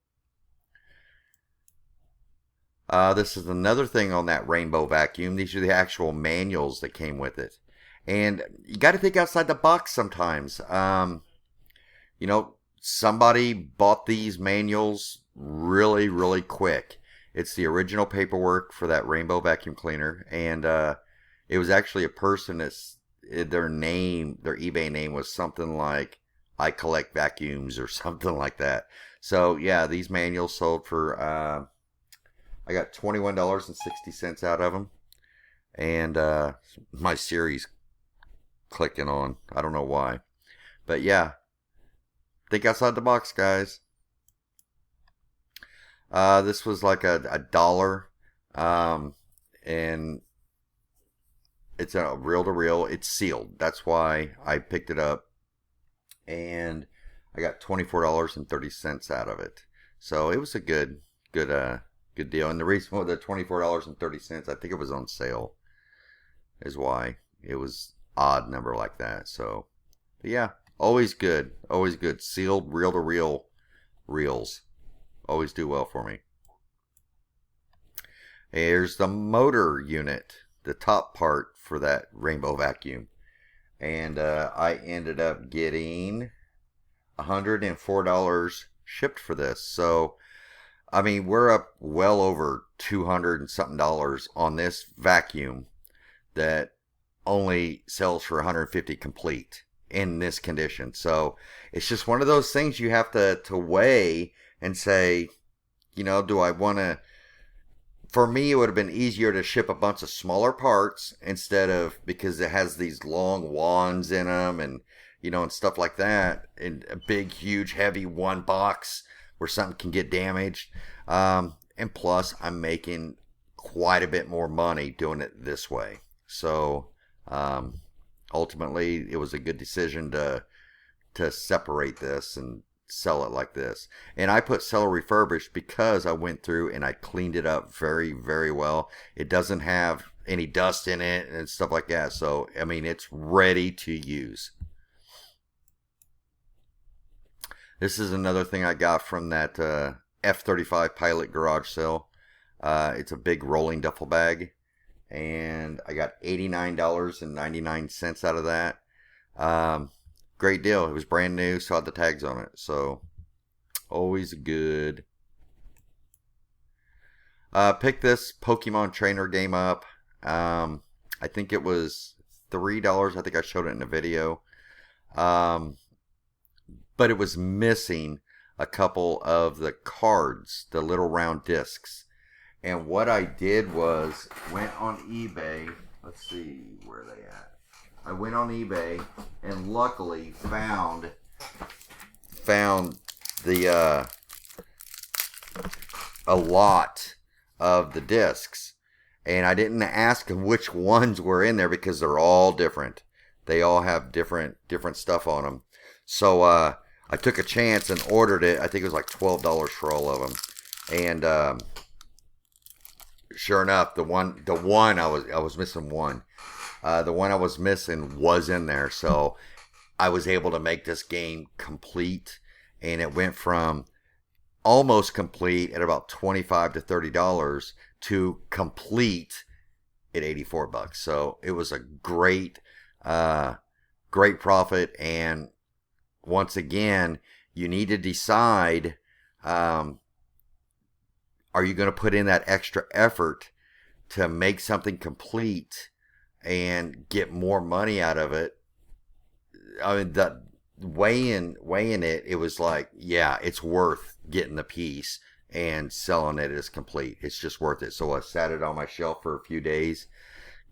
this is another thing on that rainbow vacuum. These are the actual manuals that came with it. And you got to think outside the box sometimes. Somebody bought these manuals really, really quick. It's the original paperwork for that rainbow vacuum cleaner. And it was actually a person that's, their eBay name was something like I Collect Vacuums or something like that. So, yeah, these manuals sold for, I got $21.60 out of them. And my Siri's clicking on. I don't know why. But, yeah. Think outside the box, guys. This was like a dollar. And it's a reel-to-reel. It's sealed. That's why I picked it up. And I got $24.30 out of it. So it was a good deal. And the reason for the $24.30, I think it was on sale, is why. It was odd number like that. So, yeah. Always good. Always good. Sealed reel-to-reel reels. Always do well for me. Here's the motor unit. The top part for that rainbow vacuum. And I ended up getting $104 shipped for this. So, I mean, we're up well over $200 and something on this vacuum that only sells for $150 complete in this condition. So it's just one of those things you have to weigh and say, do I want to... For me, it would have been easier to ship a bunch of smaller parts instead of, because it has these long wands in them and, and stuff like that, and a big, huge, heavy one box where something can get damaged. And plus, I'm making quite a bit more money doing it this way. So, ultimately, it was a good decision to separate this and sell it like this. And I put sell refurbished because I went through and I cleaned it up very, very well. It doesn't have any dust in it and stuff like that. So, I mean, it's ready to use. This is another thing I got from that F-35 pilot garage sale. It's a big rolling duffel bag. And I got $89.99 out of that. Great deal. It was brand new, so I had the tags on it. So, always good. Picked this Pokemon trainer game up. I think it was $3. I think I showed it in a video. But it was missing a couple of the cards, the little round discs. And what I did was went on eBay. Let's see where they at. I went on eBay and luckily found the a lot of the discs. And I didn't ask them which ones were in there because they're all different. They all have different stuff on them. So I took a chance and ordered it. I think it was like $12 for all of them. And sure enough, the one I was missing one. The one I was missing was in there, so I was able to make this game complete, and it went from almost complete at about $25 to $30 to complete at $84. So it was a great profit. And once again, you need to decide, are you going to put in that extra effort to make something complete and get more money out of it? I mean, the weighing it, it was like, yeah, it's worth getting the piece and selling it as complete. It's just worth it. So I sat it on my shelf for a few days,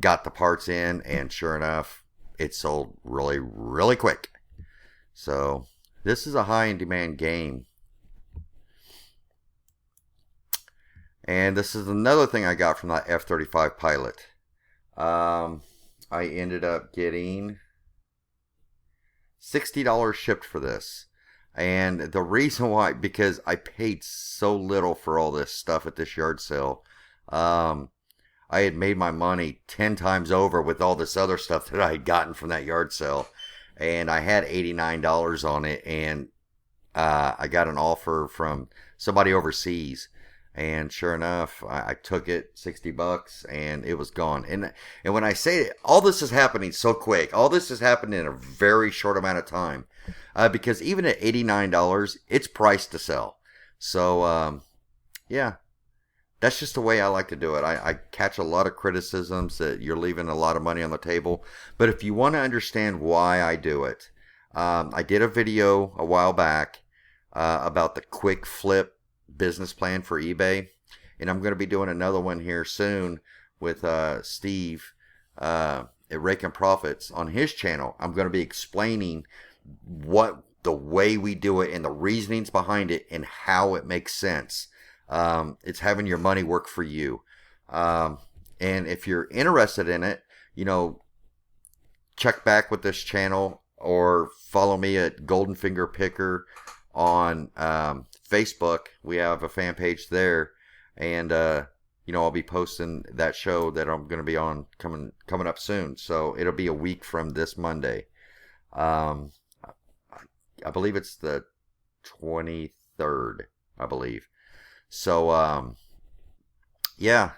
got the parts in, and sure enough, it sold really, really quick. So this is a high in demand game. And this is another thing I got from that F-35 pilot. I ended up getting $60 shipped for this. And the reason why, because I paid so little for all this stuff at this yard sale. I had made my money 10 times over with all this other stuff that I had gotten from that yard sale. And I had $89 on it. And I got an offer from somebody overseas. And sure enough, I took it, $60, and it was gone. And when I say it, all this is happening so quick. All this has happened in a very short amount of time. Because even at $89, it's priced to sell. So, yeah, that's just the way I like to do it. I catch a lot of criticisms that you're leaving a lot of money on the table. But if you want to understand why I do it, I did a video a while back about the quick flip business plan for eBay, and I'm going to be doing another one here soon with Steve at Raking Profits on his channel. I'm going to be explaining what the way we do it and the reasonings behind it and how it makes sense. It's having your money work for you. And if you're interested in it, check back with this channel or follow me at Golden Finger Picker on Facebook. We have a fan page there, and I'll be posting that show that I'm going to be on coming up soon. So it'll be a week from this Monday. I believe it's the 23rd, I believe. So yeah.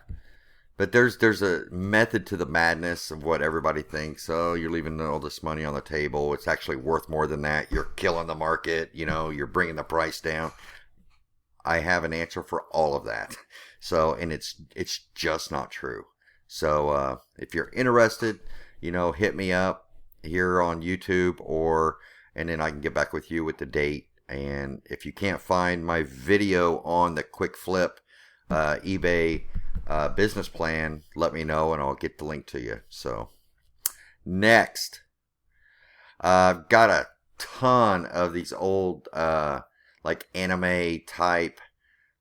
But there's a method to the madness of what everybody thinks. Oh, you're leaving all this money on the table. It's actually worth more than that. You're killing the market. You're bringing the price down. I have an answer for all of that. So, and it's just not true. So, if you're interested, hit me up here on YouTube, and then I can get back with you with the date. And if you can't find my video on the quick flip eBay business plan, let me know and I'll get the link to you. So next, I've got a ton of these old like anime type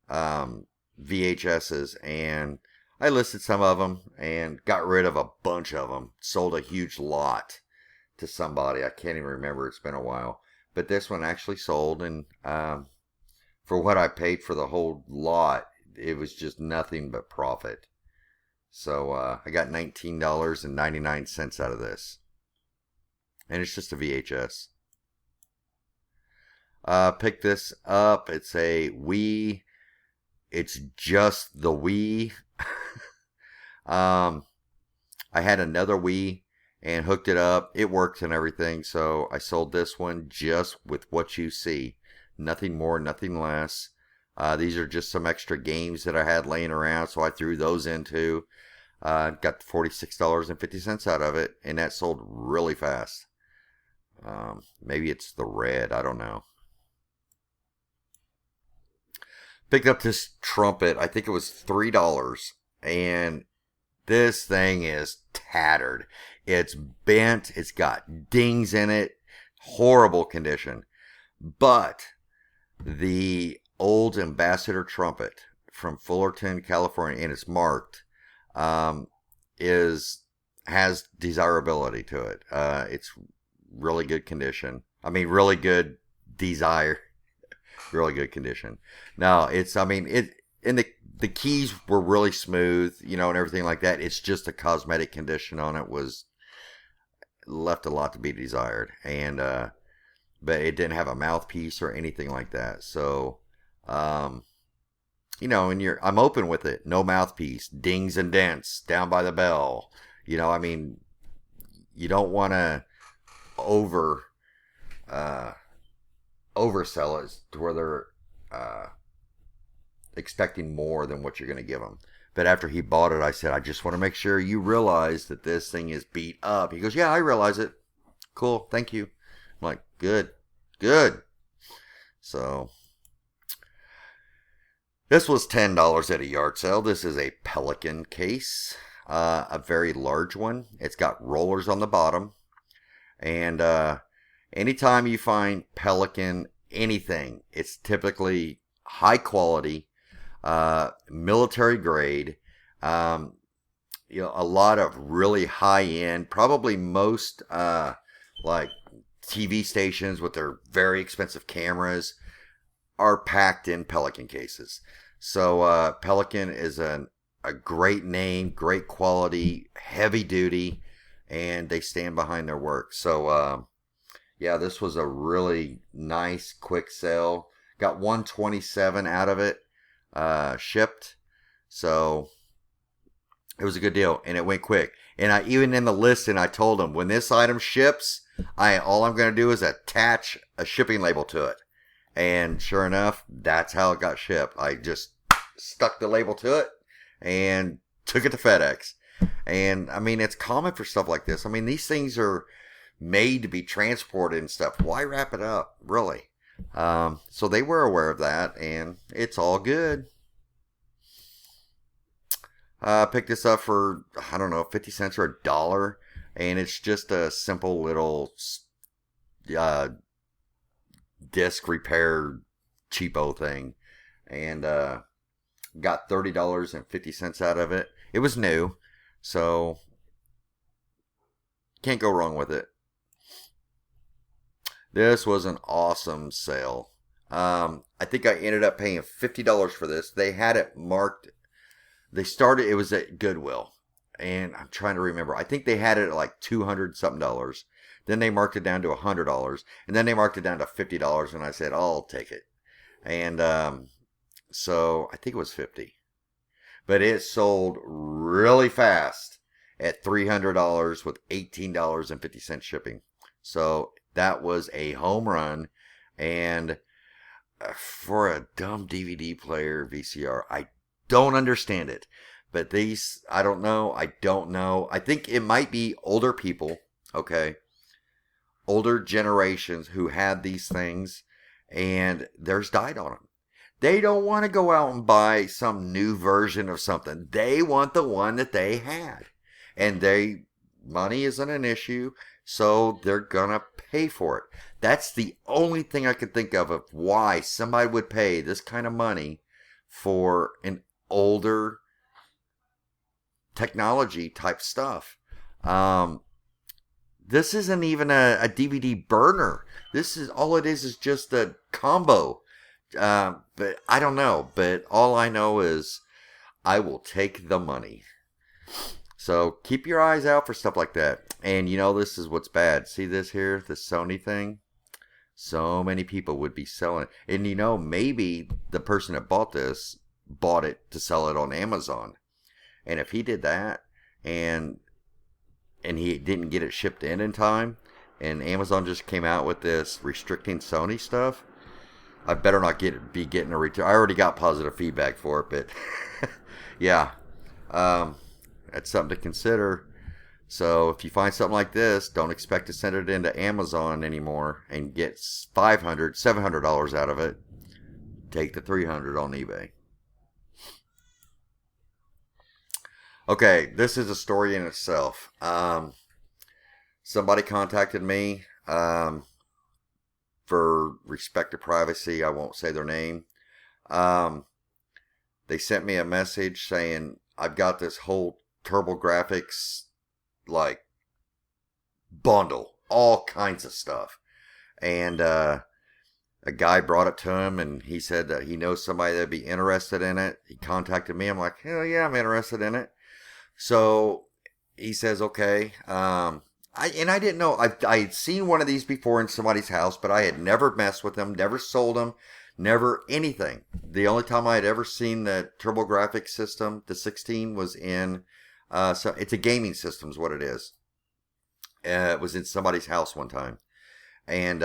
VHSs, and I listed some of them and got rid of a bunch of them. Sold a huge lot to somebody. I can't even remember. It's been a while. But this one actually sold, and for what I paid for the whole lot, it was just nothing but profit. So I got $19.99 out of this. And it's just a VHS. Pick this up. It's a Wii. It's just the Wii. I had another Wii and hooked it up. It works and everything. So I sold this one just with what you see. Nothing more, nothing less. These are just some extra games that I had laying around, so I threw those into. Got $46.50 out of it, and that sold really fast. Maybe it's the red, I don't know. Picked up this trumpet. I think it was $3, and this thing is tattered. It's bent. It's got dings in it. Horrible condition. But the old Ambassador trumpet from Fullerton, California, and it's marked, has desirability to it. It's really good condition. I mean, really good desire. Really good condition. No, it's, I mean, and the keys were really smooth, you know, and everything like that. It's just the cosmetic condition on it was left a lot to be desired. And, but it didn't have a mouthpiece or anything like that. So, you know, and I'm open with it. No mouthpiece, dings and dents down by the bell. You know, I mean, you don't want to oversell it to where they're expecting more than what you're going to give them. But after he bought it, I said, I just want to make sure you realize that this thing is beat up. He goes, yeah, I realize it. Cool, thank you. I'm like, good. So, this was $10 at a yard sale. This is a Pelican Case, a very large one. It's got rollers on the bottom. And anytime you find Pelican anything, it's typically high quality, military grade, you know, a lot of really high end, probably most like TV stations with their very expensive cameras are packed in Pelican cases. So Pelican is a great name, great quality, heavy duty, and they stand behind their work. So yeah, this was a really nice quick sale. Got 127 out of it shipped. So it was a good deal, and it went quick. And I even in the listing, I told them when this item ships, all I'm going to do is attach a shipping label to it. And sure enough, that's how it got shipped. I just stuck the label to it and took it to FedEx. And I mean, it's common for stuff like this. I mean, these things are made to be transported and stuff. Why wrap it up, really? So they were aware of that, and it's all good. Picked this up for, I don't know, 50 cents or $1. And it's just a simple little disc repair cheapo thing. And got $30.50 out of it. It was new, so can't go wrong with it. This was an awesome sale. I think I ended up paying $50 for this. They had it marked. It was at Goodwill. And I'm trying to remember. I think they had it at like $200 something. Then they marked it down to $100. And then they marked it down to $50. And I said, I'll take it. And so I think it was $50. But it sold really fast at $300 with $18.50 shipping. So that was a home run. And for a dumb DVD player VCR, I don't understand it. But these, I don't know. I think it might be older people, okay? Older generations who had these things and theirs died on them. They don't want to go out and buy some new version of something. They want the one that they had. And money isn't an issue, so they're going to pay for it. That's the only thing I could think of why somebody would pay this kind of money for an older technology type stuff. This isn't even a DVD burner. This is all it is just a combo. But I don't know. But all I know is I will take the money. So keep your eyes out for stuff like that. And you know, this is what's bad. See this here, the Sony thing? So many people would be selling it. And you know, maybe the person that bought it to sell it on Amazon. And if he did that and he didn't get it shipped in time, and Amazon just came out with this restricting Sony stuff, I better not be getting a return. I already got positive feedback for it, but yeah, that's something to consider. So if you find something like this, don't expect to send it into Amazon anymore and get $500, $700 out of it. Take the $300 on eBay. Okay, this is a story in itself. Somebody contacted me for respect to privacy. I won't say their name. They sent me a message saying, I've got this whole TurboGrafx like bundle, all kinds of stuff. And a guy brought it to him, and he said that he knows somebody that'd be interested in it. He contacted me. I'm like, hell yeah, I'm interested in it. So he says, okay. I didn't know. I had seen one of these before in somebody's house, but I had never messed with them, never sold them, never anything. The only time I had ever seen the TurboGrafx system, the 16, was in, so it's a gaming system is what it is. It was in somebody's house one time. And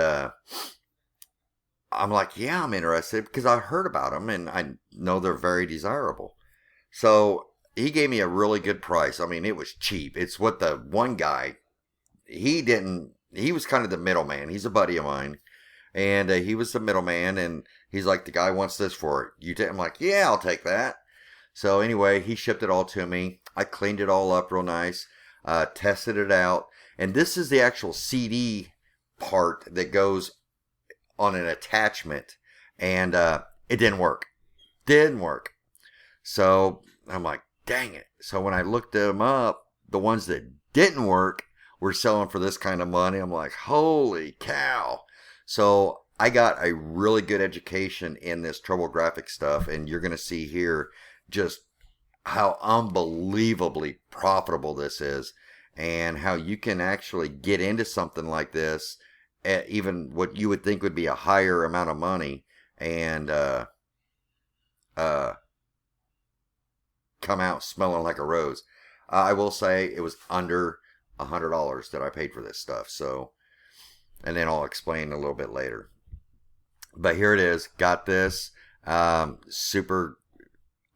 I'm like, yeah, I'm interested because I heard about them and I know they're very desirable. So he gave me a really good price. I mean, it was cheap. It's what the one guy, he was kind of the middleman. He's a buddy of mine. And he was the middleman. And he's like, the guy wants this for it. I'm like, yeah, I'll take that. So anyway, he shipped it all to me. I cleaned it all up real nice. Tested it out. And this is the actual CD part that goes on an attachment. And it didn't work. Didn't work. So I'm like, dang it. So when I looked them up, the ones that didn't work were selling for this kind of money. I'm like, holy cow. So I got a really good education in this TurboGrafx stuff. And you're going to see here just how unbelievably profitable this is. And how you can actually get into something like this at even what you would think would be a higher amount of money. And come out smelling like a rose. I will say it was under $100 that I paid for this stuff. So, and then I'll explain a little bit later. But here it is. Got this. Super.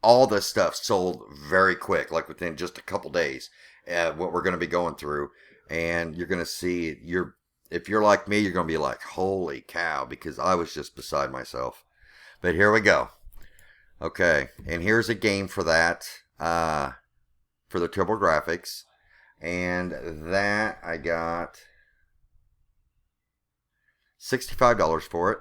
All this stuff sold very quick, like within just a couple days. What we're going to be going through, and you're going to see. If you're like me, you're going to be like, holy cow, because I was just beside myself. But here we go. Okay, and here's a game for that, for the TurboGrafx, and that I got $65 for it.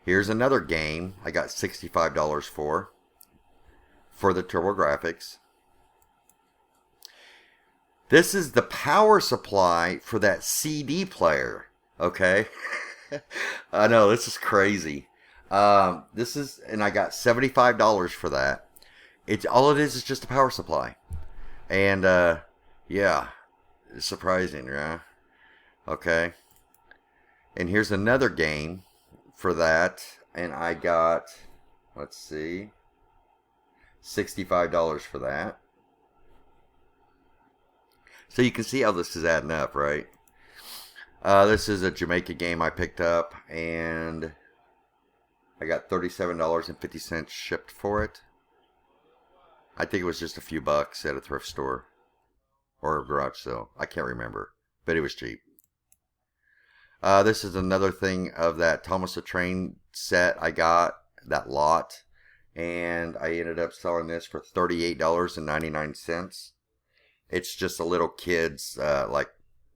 Here's another game I got $65 for the TurboGrafx. This is the power supply for that CD player, okay? I know, this is crazy. And I got $75 for that. All it is just a power supply. And, yeah, it's surprising, right? Okay. And here's another game for that. And I got, let's see, $65 for that. So you can see how this is adding up, right? This is a Jamaica game I picked up, and I got $37.50 shipped for it. I think it was just a few bucks at a thrift store or a garage sale. I can't remember, but it was cheap. This is another thing of that Thomas the Train set I got, that lot, and I ended up selling this for $38.99. It's just a little kid's, like,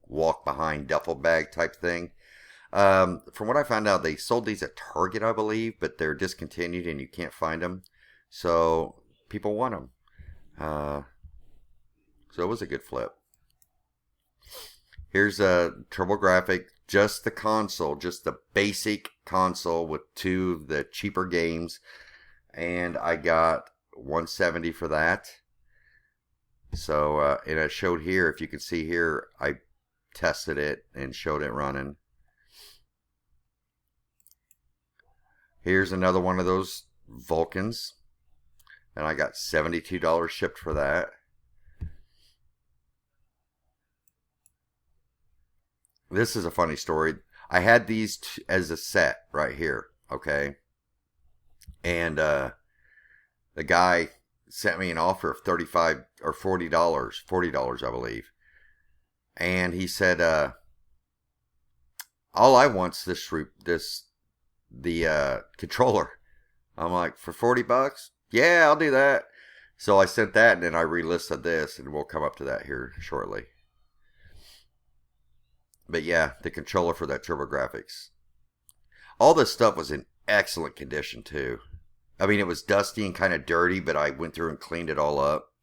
walk behind duffel bag type thing. From what I found out, they sold these at Target, I believe, but they're discontinued and you can't find them. So people want them. So it was a good flip. Here's a TurboGrafx, just the console, just the basic console with two of the cheaper games. And I got $170 for that. So, and I showed here, if you can see here, I tested it and showed it running. Here's another one of those Vulcans. And I got $72 shipped for that. This is a funny story. I had these as a set right here, okay? And the guy sent me an offer of $35 or $40 I believe. And he said, all I want's the controller. I'm like, for $40? Yeah, I'll do that. So I sent that, and then I relisted this, and we'll come up to that here shortly. But yeah, the controller for that TurboGrafx. All this stuff was in excellent condition too. I mean, it was dusty and kind of dirty, but I went through and cleaned it all up.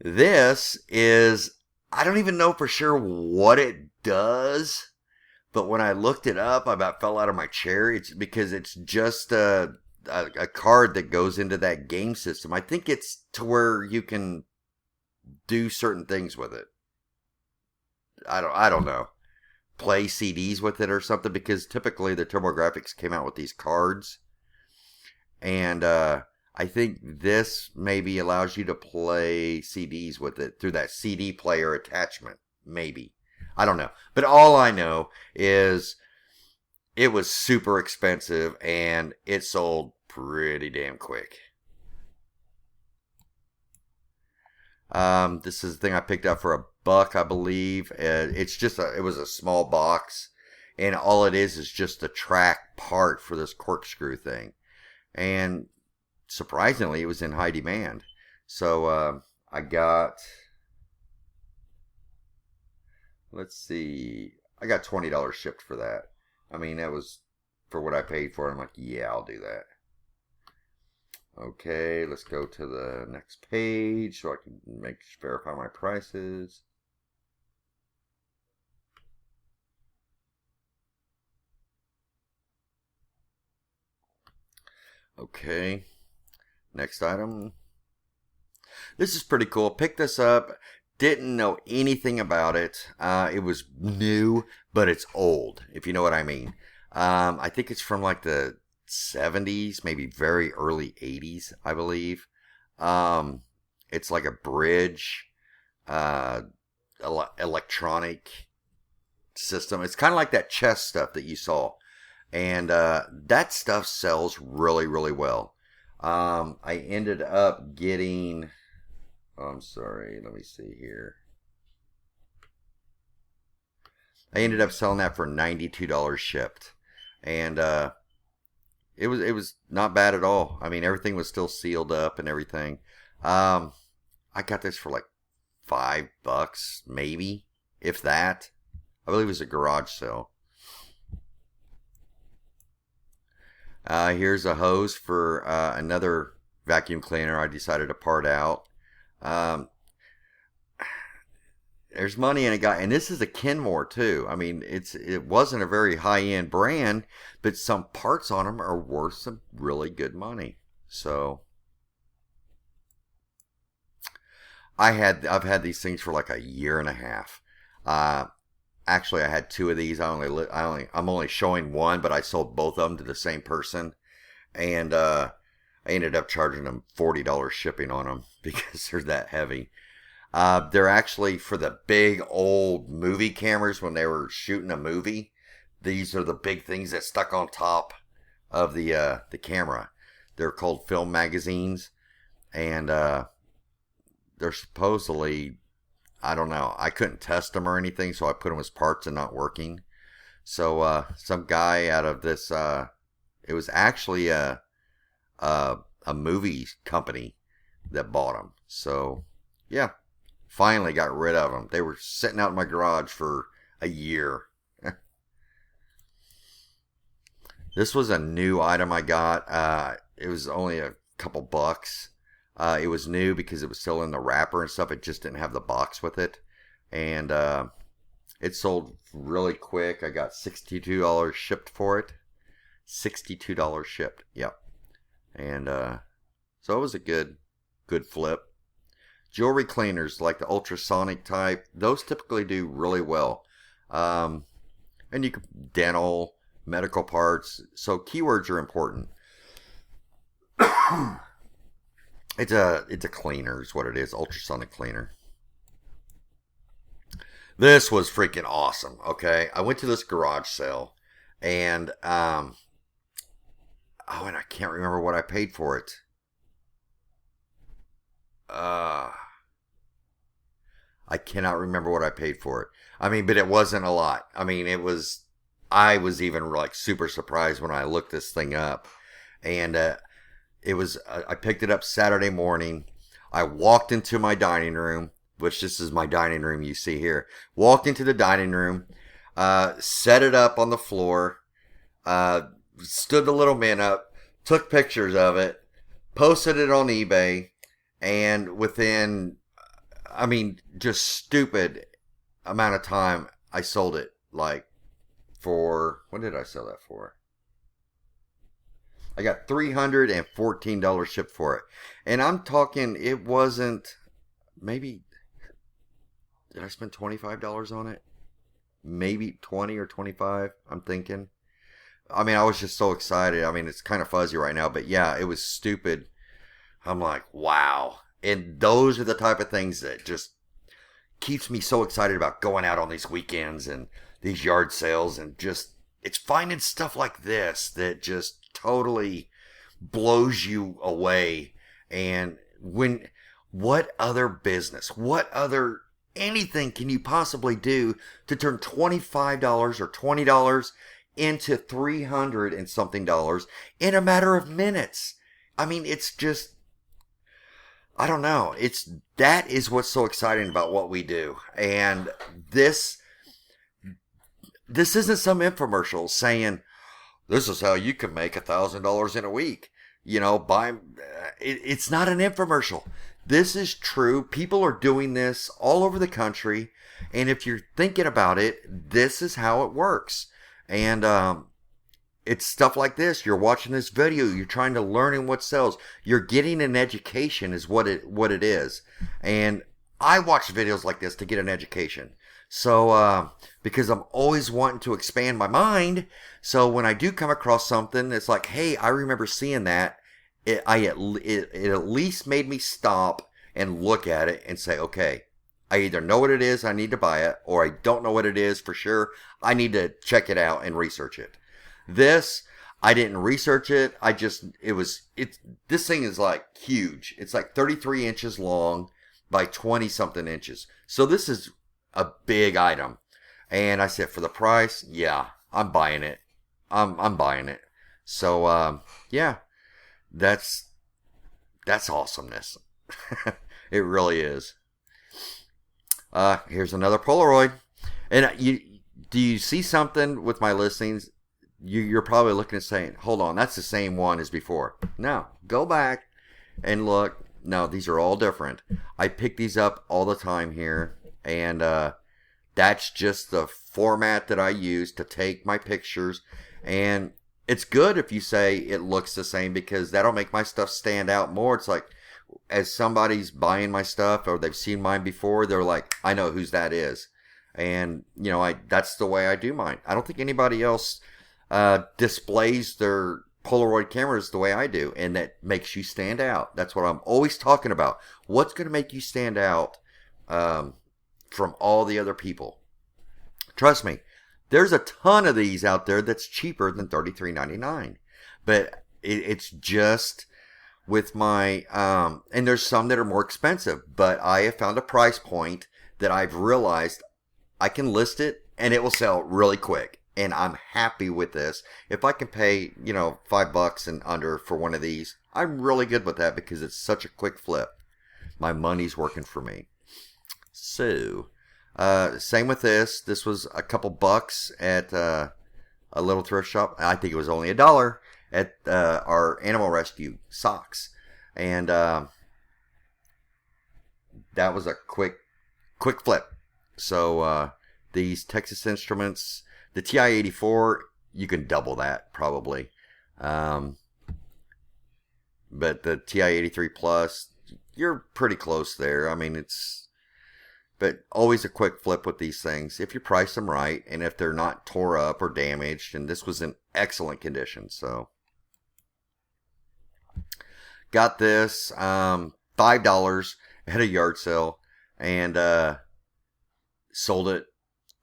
This is, I don't even know for sure what it does, but when I looked it up, I about fell out of my chair. It's because it's just a card that goes into that game system. I think it's to where you can do certain things with it. I don't know. Play CDs with it or something, because typically the TurboGrafx came out with these cards, and I think this maybe allows you to play CDs with it through that CD player attachment. Maybe. I don't know. But all I know is it was super expensive and it sold pretty damn quick. This is the thing I picked up for $1, I believe. It's just it was a small box, and all it is just a track part for this corkscrew thing. And surprisingly, it was in high demand. So I got, let's see, I got $20 shipped for that. I mean, that was for what I paid for it. I'm like, yeah, I'll do that. Okay, let's go to the next page so I can verify my prices. Okay, next item. This is pretty cool. Picked this up. Didn't know anything about it. It was new, but it's old, if you know what I mean. I think it's from like the 70s, maybe very early 80s, I believe. It's like a bridge, electronic system. It's kind of like that chess stuff that you saw. And that stuff sells really, really well. I ended up getting... Oh, I'm sorry. Let me see here. I ended up selling that for $92 shipped. And it was not bad at all. I mean, everything was still sealed up and everything. I got this for like $5, maybe, if that. I believe it was a garage sale. Here's a hose for another vacuum cleaner I decided to part out. There's money in it, guy, and this is a Kenmore too. I mean, it wasn't a very high-end brand, but some parts on them are worth some really good money. So I've had these things for like a year and a half. Actually, I had 2 of these. I'm only showing one, but I sold both of them to the same person, and I ended up charging them $40 shipping on them because they're that heavy. They're actually for the big old movie cameras when they were shooting a movie. These are the big things that stuck on top of the camera. They're called film magazines, and they're supposedly, I don't know, I couldn't test them or anything, so I put them as parts and not working. So some guy out of this, it was actually a movie company that bought them. So yeah, finally got rid of them. They were sitting out in my garage for a year. This was a new item I got. It was only a couple bucks. It was new because it was still in the wrapper and stuff. It just didn't have the box with it. And it sold really quick. I got $62 shipped for it. $62 shipped. Yep. And so it was a good flip. Jewelry cleaners like the ultrasonic type, those typically do really well. And you can dental, medical parts. So keywords are important. It's a cleaner is what it is, ultrasonic cleaner. This was freaking awesome. Okay, I went to this garage sale, and and I can't remember what I paid for it. I cannot remember what I paid for it. I mean, but it wasn't a lot. I mean, I was even like super surprised when I looked this thing up. And I picked it up Saturday morning. I walked into my dining room, which this is my dining room you see here. Walked into the dining room, set it up on the floor, stood the little man up, took pictures of it, posted it on eBay, and within, I mean, just stupid amount of time, I sold it like for, what did I sell that for? I got $314 shipped for it. And I'm talking, it wasn't, maybe, did I spend $25 on it? Maybe 20 or 25, I'm thinking. I mean, I was just so excited. I mean, it's kind of fuzzy right now, but yeah, it was stupid. I'm like, wow. And those are the type of things that just keeps me so excited about going out on these weekends and these yard sales, and just, it's finding stuff like this that just totally blows you away. And what other business, what other anything can you possibly do to turn $25 or $20 into $300 and something dollars in a matter of minutes? I mean, it's just, I don't know. That is what's so exciting about what we do. And this isn't some infomercial saying, this is how you can make $1,000 in a week. You know, it's not an infomercial. This is true. People are doing this all over the country. And if you're thinking about it, this is how it works. And it's stuff like this. You're watching this video. You're trying to learn in what sells. You're getting an education is what it is. And I watch videos like this to get an education. So, because I'm always wanting to expand my mind. So when I do come across something, it's like, hey, I remember seeing that. It at least made me stop and look at it and say, okay, I either know what it is, I need to buy it, or I don't know what it is for sure. I need to check it out and research it. This, I didn't research it. This thing is like huge. It's like 33 inches long by 20 something inches. So this is a big item. And I said, for the price, yeah, I'm buying it. I'm buying it. So, yeah, that's awesomeness. It really is. Here's another Polaroid. And do you see something with my listings? You're probably looking and saying, hold on, that's the same one as before. No, go back and look. No, these are all different. I pick these up all the time here. And that's just the format that I use to take my pictures. And it's good if you say it looks the same, because that'll make my stuff stand out more. It's like, as somebody's buying my stuff or they've seen mine before, they're like, I know whose that is. And, you know, that's the way I do mine. I don't think anybody else displays their Polaroid cameras the way I do, and that makes you stand out. That's what I'm always talking about. What's going to make you stand out from all the other people? Trust me, there's a ton of these out there that's cheaper than $33.99, but it's just with my and there's some that are more expensive, but I have found a price point that I've realized I can list it and it will sell really quick. And I'm happy with this. If I can pay, $5 and under for one of these, I'm really good with that because it's such a quick flip. My money's working for me. So, same with this. This was a couple bucks at a little thrift shop. I think it was only $1 at our animal rescue socks. And that was a quick flip. So, these Texas Instruments, the TI-84, you can double that probably. But the TI-83 Plus, you're pretty close there. I mean, but always a quick flip with these things if you price them right and if they're not tore up or damaged. And this was in excellent condition. So, got this $5 at a yard sale and sold it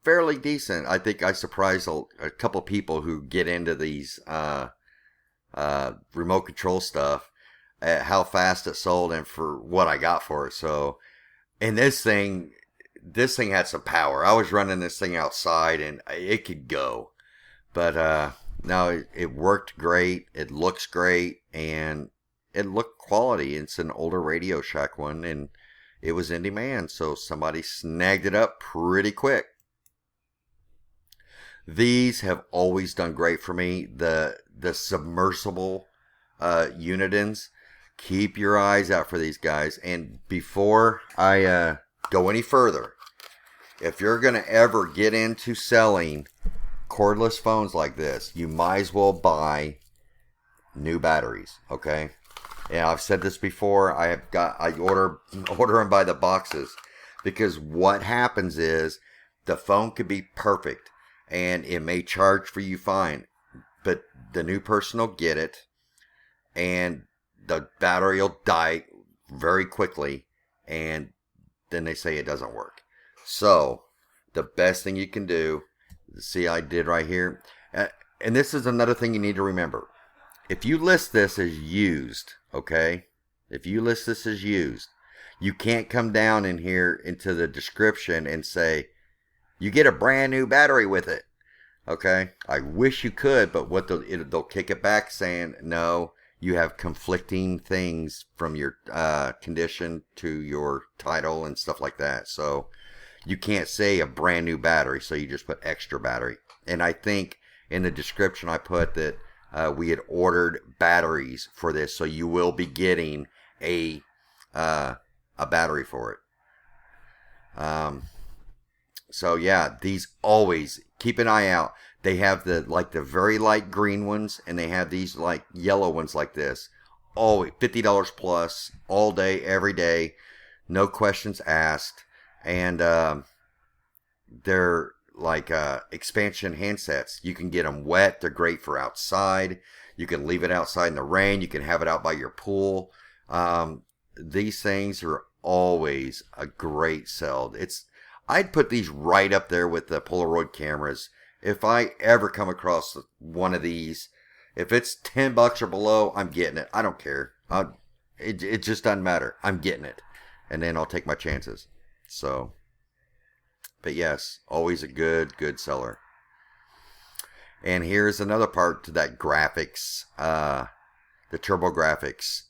fairly decent. I think I surprised a couple people who get into these remote control stuff at how fast it sold and for what I got for it. So, and this thing had some power. I was running this thing outside and it could go. But no, it worked great. It looks great and it looked quality. It's an older Radio Shack one and it was in demand. So somebody snagged it up pretty quick. These have always done great for me. The submersible Unitons. Keep your eyes out for these guys. And before I go any further, if you're going to ever get into selling cordless phones like this, you might as well buy new batteries, okay? And I've said this before. I order them by the boxes, because what happens is the phone could be perfect and it may charge for you fine, but the new person will get it and the battery will die very quickly, and then they say it doesn't work. So the best thing you can do, see, I did right here, and this is another thing you need to remember. If you list this as used, okay? If you list this as used, you can't come down in here into the description and say, you get a brand new battery with it. Okay? I wish you could, but what they'll kick it back saying, no, you have conflicting things from your condition to your title and stuff like that. So you can't say a brand new battery, so you just put extra battery. And I think in the description I put that we had ordered batteries for this, so you will be getting a battery for it. So yeah, these always keep an eye out. They have the very light green ones, and they have these like yellow ones like this. Always $50 plus, all day, every day, no questions asked, and they're like expansion handsets. You can get them wet. They're great for outside. You can leave it outside in the rain. You can have it out by your pool. These things are always a great sell. I'd put these right up there with the Polaroid cameras. If I ever come across one of these, if it's $10 or below, I'm getting it. I don't care. It just doesn't matter. I'm getting it, and then I'll take my chances. So. But yes, always a good seller. And here's another part to that graphics, the Turbo Graphics.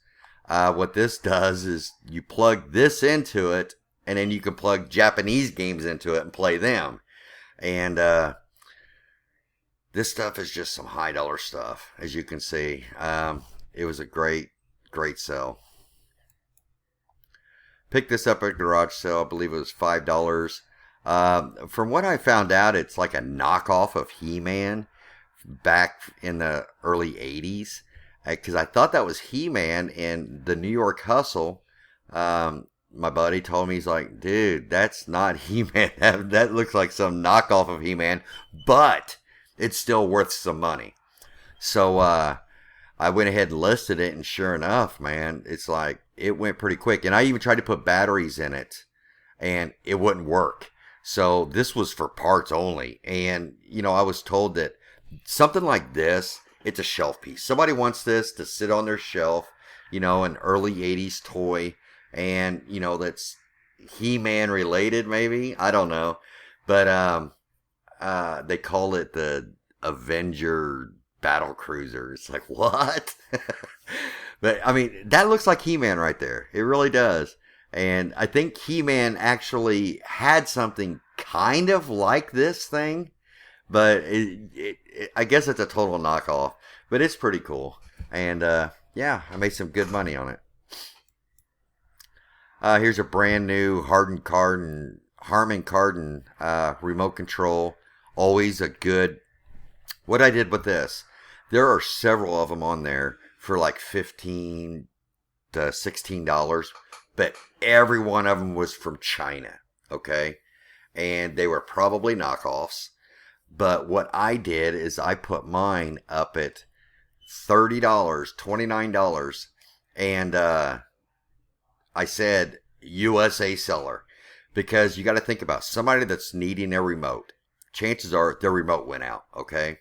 What this does is you plug this into it, and then you can plug Japanese games into it and play them. And this stuff is just some high dollar stuff, as you can see. It was a great sell. Picked this up at a garage sale. I believe it was $5. From what I found out, it's like a knockoff of He-Man back in the early 80s. Because I thought that was He-Man in the New York Hustle. My buddy told me, he's like, dude, that's not He-Man. That looks like some knockoff of He-Man, but it's still worth some money. So I went ahead and listed it, and sure enough, man, it's like, it went pretty quick. And I even tried to put batteries in it, and it wouldn't work. So this was for parts only. And, I was told that something like this, it's a shelf piece. Somebody wants this to sit on their shelf, an early 80s toy. And, that's He-Man related, maybe. I don't know. But they call it the Avenger Battle Cruiser. It's like, what? But, I mean, that looks like He-Man right there. It really does. And I think He-Man actually had something kind of like this thing, but I guess it's a total knockoff, but it's pretty cool. And yeah, I made some good money on it. Here's a brand new Harman Kardon remote control. Always a good. What I did with this, there are several of them on there for like $15 to $16. But every one of them was from China, okay? And they were probably knockoffs. But what I did is I put mine up at $30, $29. And I said USA seller. Because you got to think about somebody that's needing a remote. Chances are their remote went out, okay?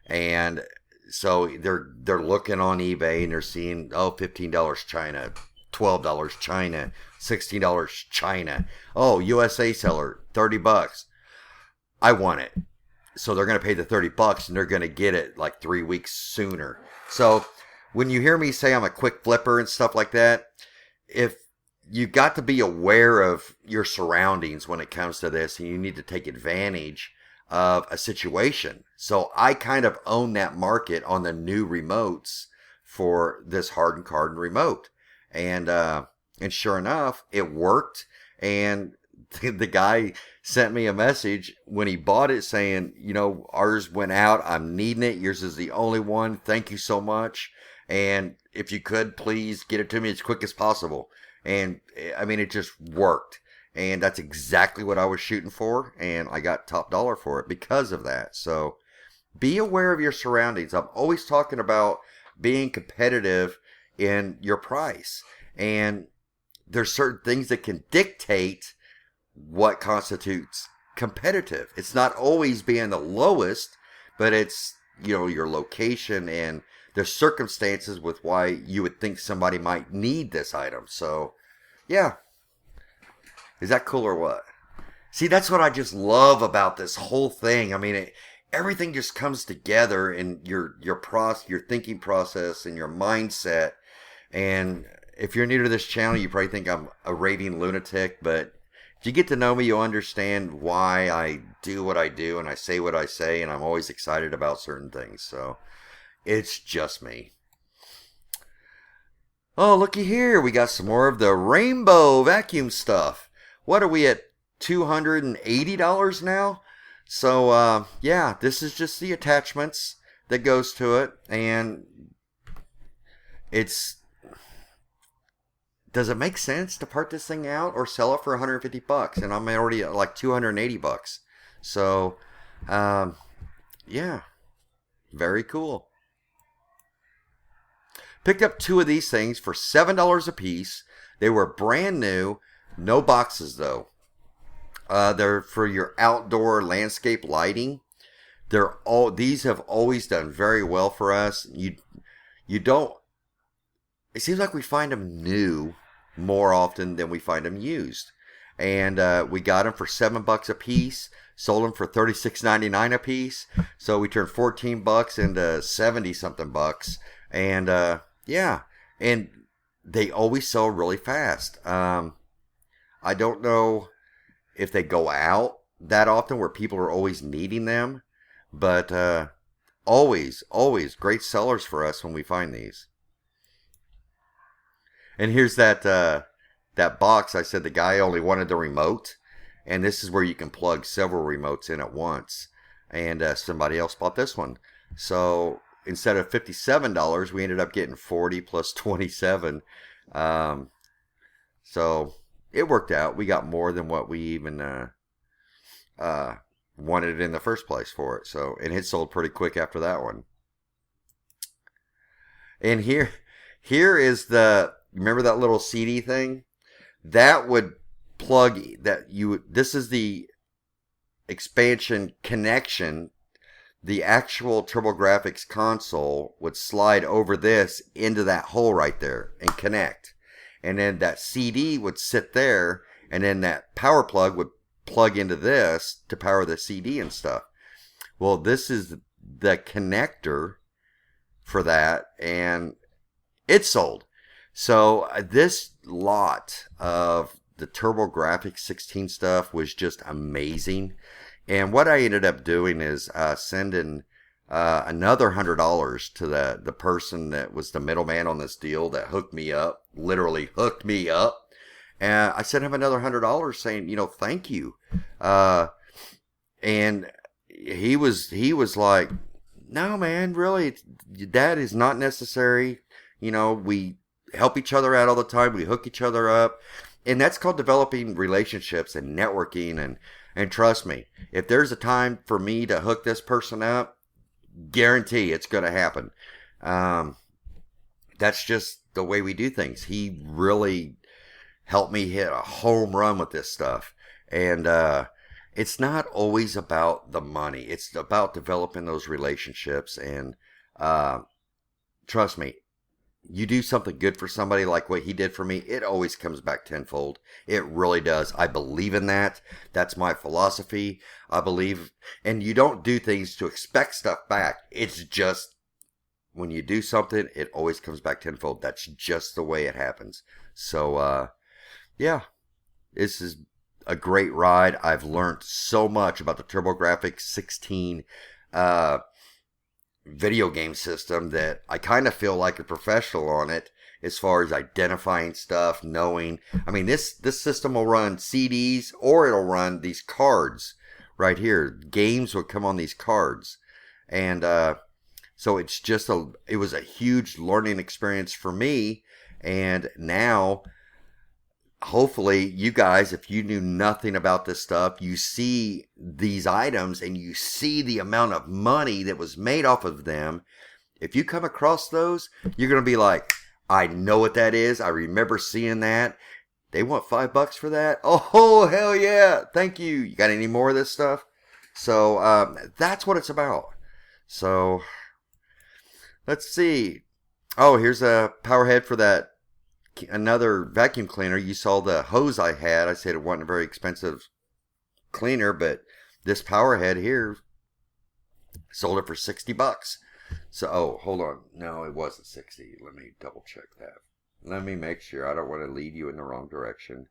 And so they're looking on eBay and they're seeing, $15 China. $12 China, $16 China. Oh, USA seller, $30. I want it. So they're going to pay the $30 and they're going to get it like 3 weeks sooner. So when you hear me say I'm a quick flipper and stuff like that, if you got to be aware of your surroundings when it comes to this, and you need to take advantage of a situation. So I kind of own that market on the new remotes for this Harman Kardon remote. And sure enough, it worked. And the guy sent me a message when he bought it saying, ours went out. I'm needing it. Yours is the only one. Thank you so much. And if you could, please get it to me as quick as possible. And I mean, it just worked. And that's exactly what I was shooting for. And I got top dollar for it because of that. So be aware of your surroundings. I'm always talking about being competitive in your price. And there's certain things that can dictate what constitutes competitive. It's not always being the lowest, but it's, your location and the circumstances with why you would think somebody might need this item. So, yeah. Is that cool or what? See, that's what I just love about this whole thing. I mean, everything just comes together in your thinking process and your mindset. And if you're new to this channel, you probably think I'm a raving lunatic, but if you get to know me, you'll understand why I do what I do and I say what I say, and I'm always excited about certain things. So it's just me. Oh, looky here. We got some more of the rainbow vacuum stuff. What are we at? $280 now? So, yeah, this is just the attachments that goes to it. And does it make sense to part this thing out or sell it for $150? And I'm already at like $280. So, yeah, very cool. Picked up 2 of these things for $7 a piece. They were brand new, no boxes though. They're for your outdoor landscape lighting. These have always done very well for us. You don't. It seems like we find them new more often than we find them used. And we got them for $7 a piece. Sold them for $36.99 a piece. So we turned $14 into 70 something bucks. And yeah, and they always sell really fast. I don't know if they go out that often where people are always needing them, but always great sellers for us when we find these. And here's that box. I said the guy only wanted the remote, and this is where you can plug several remotes in at once. And somebody else bought this one, so instead of $57, we ended up getting $40 plus $27. So it worked out. We got more than what we even wanted in the first place for it. So, and it sold pretty quick after that one. And here is remember that little CD thing? That would plug this is the expansion connection. The actual TurboGrafx console would slide over this into that hole right there and connect. And then that CD would sit there, and then that power plug would plug into this to power the CD and stuff. Well, this is the connector for that, and it sold. So this lot of the TurboGrafx 16 stuff was just amazing. And what I ended up doing is sending another $100 to the person that was the middleman on this deal that hooked me up, literally hooked me up. And I sent him another $100 saying, thank you. And he was like, no, man, really, that is not necessary. We help each other out all the time. We hook each other up. And that's called developing relationships and networking. And trust me, if there's a time for me to hook this person up, guarantee it's going to happen. That's just the way we do things. He really helped me hit a home run with this stuff. And it's not always about the money. It's about developing those relationships. And trust me, you do something good for somebody like what he did for me, it always comes back tenfold. It really does. I believe in that. That's my philosophy. I believe, and you don't do things to expect stuff back. It's just, when you do something, it always comes back tenfold. That's just the way it happens. So, yeah, this is a great ride. I've learned so much about the TurboGrafx 16, video game system that I kind of feel like a professional on it. as far as identifying stuff, knowing. I mean, this system will run CDs or it'll run these cards right here. Games would come on these cards. And so it's just it was a huge learning experience for me. And now, hopefully, you guys, if you knew nothing about this stuff, you see these items and you see the amount of money that was made off of them. If you come across those, you're going to be like, I know what that is. I remember seeing that. They want $5 for that? Oh, hell yeah. Thank you. You got any more of this stuff? So that's what it's about. So let's see. Oh, here's a power head for that. Another vacuum cleaner. You saw the hose I had. I said it wasn't a very expensive cleaner, but this power head here, sold it for $60. So, oh, hold on. No, it wasn't 60. Let me double check that. Let me make sure. I don't want to lead you in the wrong direction.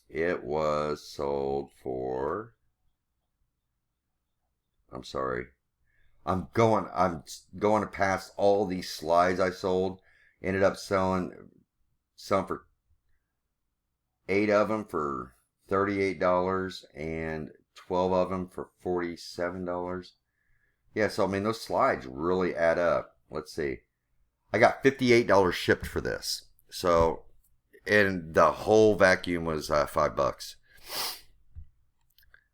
It was sold for, I'm sorry. I'm going past all these slides I sold. Ended up selling some for 8 of them for $38 and 12 of them for $47. Yeah, so I mean, those slides really add up. Let's see. I got $58 shipped for this. So, and the whole vacuum was $5.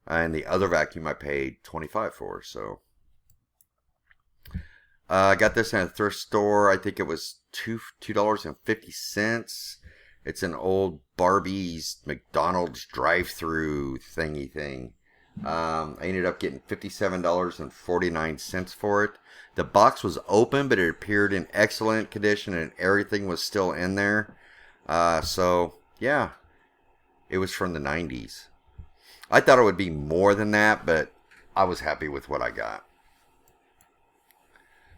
And the other vacuum I paid $25 for. So, I got this in a thrift store. I think it was $2.50. It's an old Barbie's McDonald's drive-through thingy thing. I ended up getting $57.49 for it. The box was open, but it appeared in excellent condition and everything was still in there. So, yeah, it was from the 90s. I thought it would be more than that, but I was happy with what I got.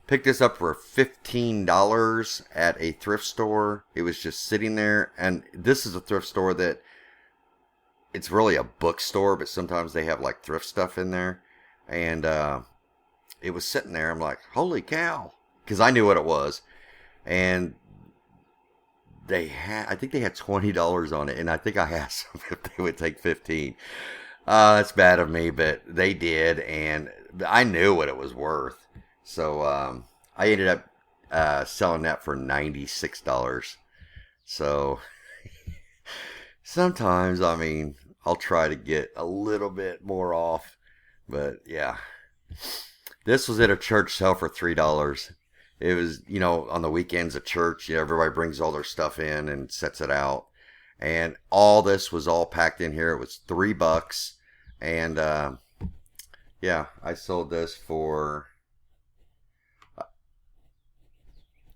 Picked this up for $15 at a thrift store. It was just sitting there. And this is a thrift store that, it's really a bookstore, but sometimes they have like thrift stuff in there. And it was sitting there. I'm like, holy cow. Because I knew what it was. And I think they had $20 on it. And I think I asked them if they would take $15. That's bad of me, but they did. And I knew what it was worth. So, I ended up selling that for $96. So, sometimes, I mean, I'll try to get a little bit more off. But, yeah. This was at a church sale for $3. It was, on the weekends at church, everybody brings all their stuff in and sets it out. And all this was all packed in here. It was $3. And, yeah, I sold this for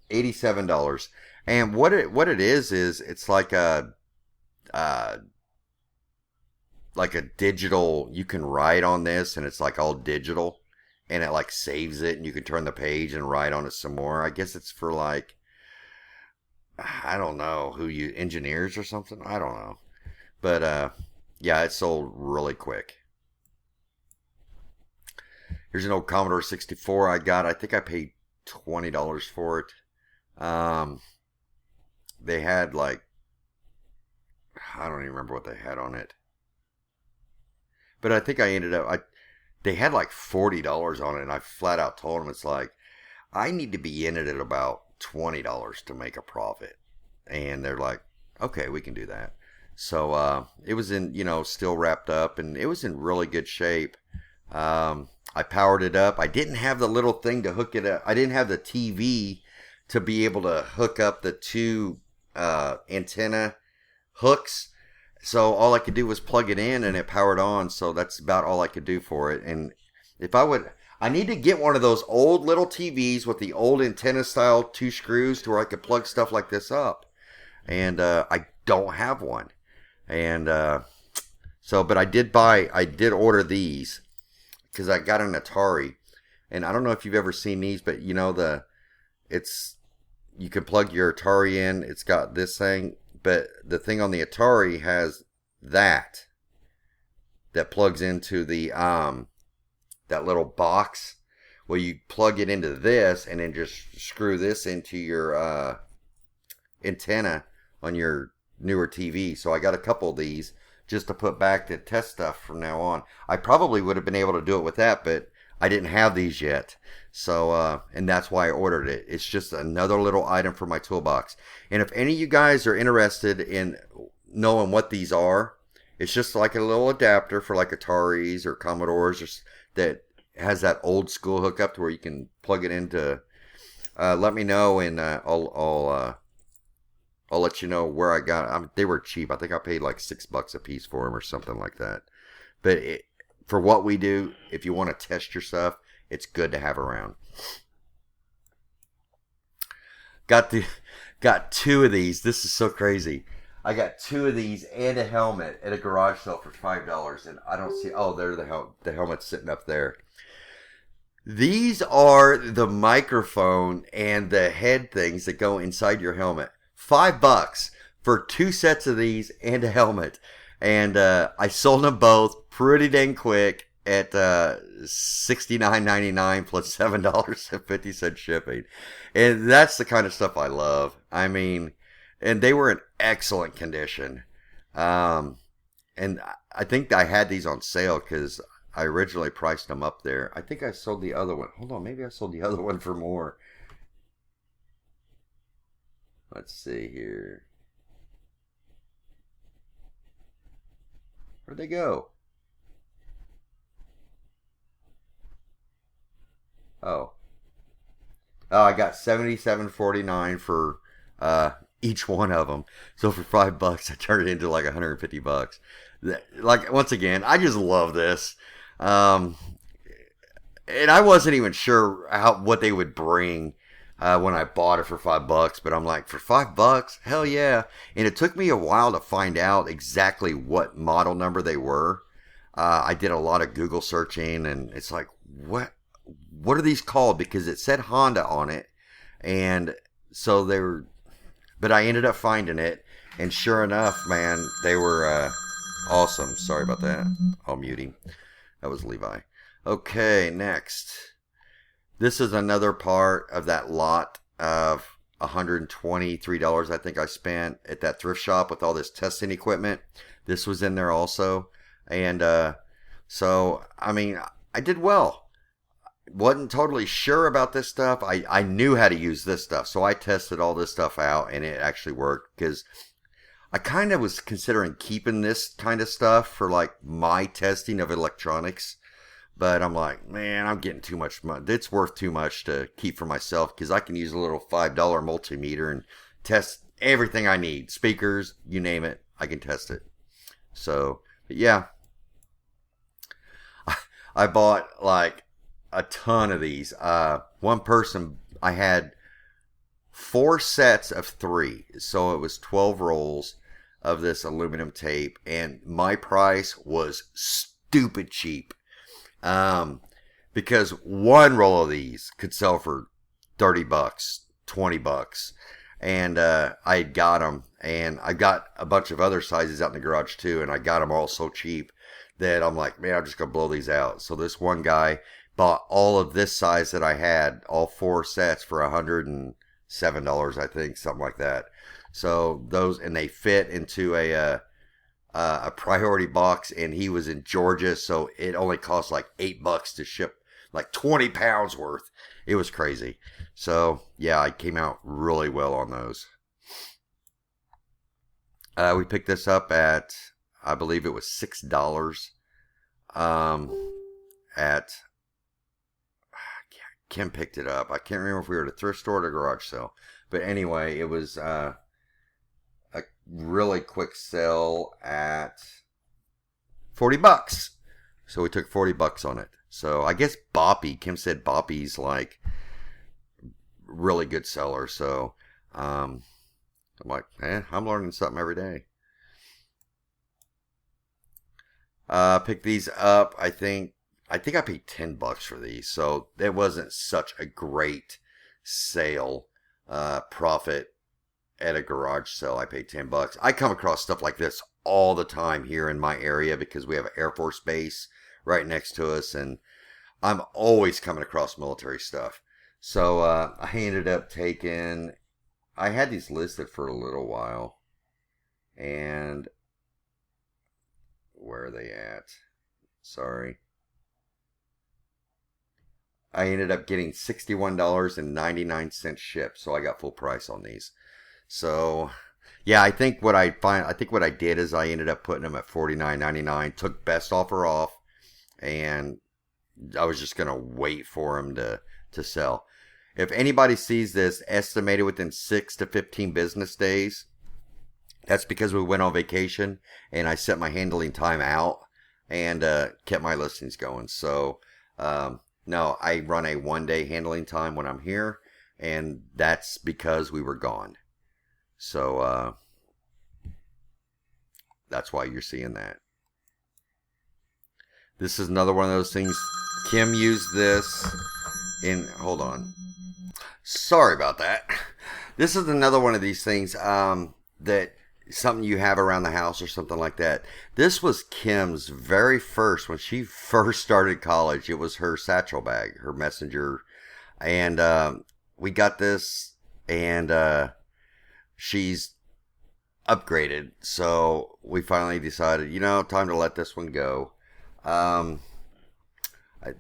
$87. And what it is it's like a digital, you can write on this and it's like all digital and it like saves it and you can turn the page and write on it some more. I guess it's for like, I don't know engineers or something. I don't know. But yeah, it sold really quick. Here's an old Commodore 64 I got. I think I paid $20 for it. They had like, I don't even remember what they had on it. But I think I ended up, they had like $40 on it, and I flat out told them, it's like, I need to be in it at about $20 to make a profit. And they're like, okay, we can do that. So, it was in, still wrapped up, and it was in really good shape. I powered it up. I didn't have the little thing to hook it up. I didn't have the TV to be able to hook up the two antenna hooks. So all I could do was plug it in and it powered on. So that's about all I could do for it. And if I need to get one of those old little TVs with the old antenna style 2 screws to where I could plug stuff like this up. And I don't have one. And but I did order these because I got an Atari. And I don't know if you've ever seen these, but you can plug your Atari in. It's got this thing. But the thing on the Atari has that plugs into the that little box. Well, you plug it into this and then just screw this into your antenna on your newer TV. So I got a couple of these just to put back to test stuff from now on. I probably would have been able to do it with that, but I didn't have these yet. So, and that's why I ordered it. It's just another little item for my toolbox. And if any of you guys are interested in knowing what these are, it's just like a little adapter for like Ataris or Commodores, or that has that old school hookup to where you can plug it into. Let me know, and I'll let you know where I got them. They were cheap. I think I paid like $6 a piece for them or something like that. But for what we do, if you want to test your stuff, it's good to have around. Got two of these. This is so crazy. I got two of these and a helmet at a garage sale for $5, and I don't see. Oh, there's the helmet's sitting up there. These are the microphone and the head things that go inside your helmet. $5 for two sets of these and a helmet, and I sold them both pretty dang quick at $69.99 plus $7.50 shipping, and that's the kind of stuff I love. I mean, and they were in excellent condition, and I think I had these on sale because I originally priced them up there. I think I sold the other one. Hold on, maybe I sold the other one for more. Let's see here. Where'd they go? Oh, I got $77.49 for each one of them. So for $5, I turned it into like $150. Like, once again, I just love this. And I wasn't even sure what they would bring when I bought it for $5, but I'm like, for $5, hell yeah! And it took me a while to find out exactly what model number they were. I did a lot of Google searching, and it's like, what are these called? Because it said Honda on it, and so they were. But I ended up finding it, and sure enough, man, they were awesome. Sorry about that. I'll mute him. That was Levi. Okay, next. This is another part of that lot of $123 I think I spent at that thrift shop with all this testing equipment. This was in there also. And so, I mean, I did well. Wasn't totally sure about this stuff. I knew how to use this stuff. So I tested all this stuff out, and it actually worked because I kind of was considering keeping this kind of stuff for like my testing of electronics. But I'm like, man, I'm getting too much money. It's worth too much to keep for myself because I can use a little $5 multimeter and test everything I need. Speakers, you name it, I can test it. So, but yeah. I bought like a ton of these. One person, I had 4 sets of 3. So it was 12 rolls of this aluminum tape. And my price was stupid cheap. Because one roll of these could sell for $30, $20. And, I got them, and I got a bunch of other sizes out in the garage too. And I got them all so cheap that I'm like, man, I'm just going to blow these out. So this one guy bought all of this size that I had, all 4 sets for $107, I think, something like that. So those, and they fit into a priority box, and he was in Georgia, so it only cost like $8 to ship like 20 pounds worth. It was crazy. So yeah, I came out really well on those. We picked this up at, I believe it was $6 at Kim picked it up. I can't remember if we were at a thrift store or a garage sale, but anyway, it was a really quick sale at $40. So we took $40 on it. So I guess Boppy, Kim said Boppy's like really good seller. So I'm like, I'm learning something every day. Picked these up. I think I paid $10 for these. So it wasn't such a great sale profit. At a garage sale, I paid $10. I come across stuff like this all the time here in my area because we have an Air Force base right next to us, and I'm always coming across military stuff. So I ended up taking. I had these listed for a little while, and where are they at? Sorry. I ended up getting $61.99 shipped, so I got full price on these. So, yeah, I think what I did is I ended up putting them at $49.99. Took best offer off, and I was just gonna wait for them to sell. If anybody sees this estimated within 6 to 15 business days, that's because we went on vacation and I set my handling time out and kept my listings going. So, no, I run a 1 day handling time when I'm here, and that's because we were gone. So, that's why you're seeing that. This is another one of those things. Kim used this hold on. Sorry about that. This is another one of these things that something you have around the house or something like that. This was Kim's very first, when she first started college. It was her satchel bag, her messenger. And we got this, and she's upgraded. So we finally decided, time to let this one go.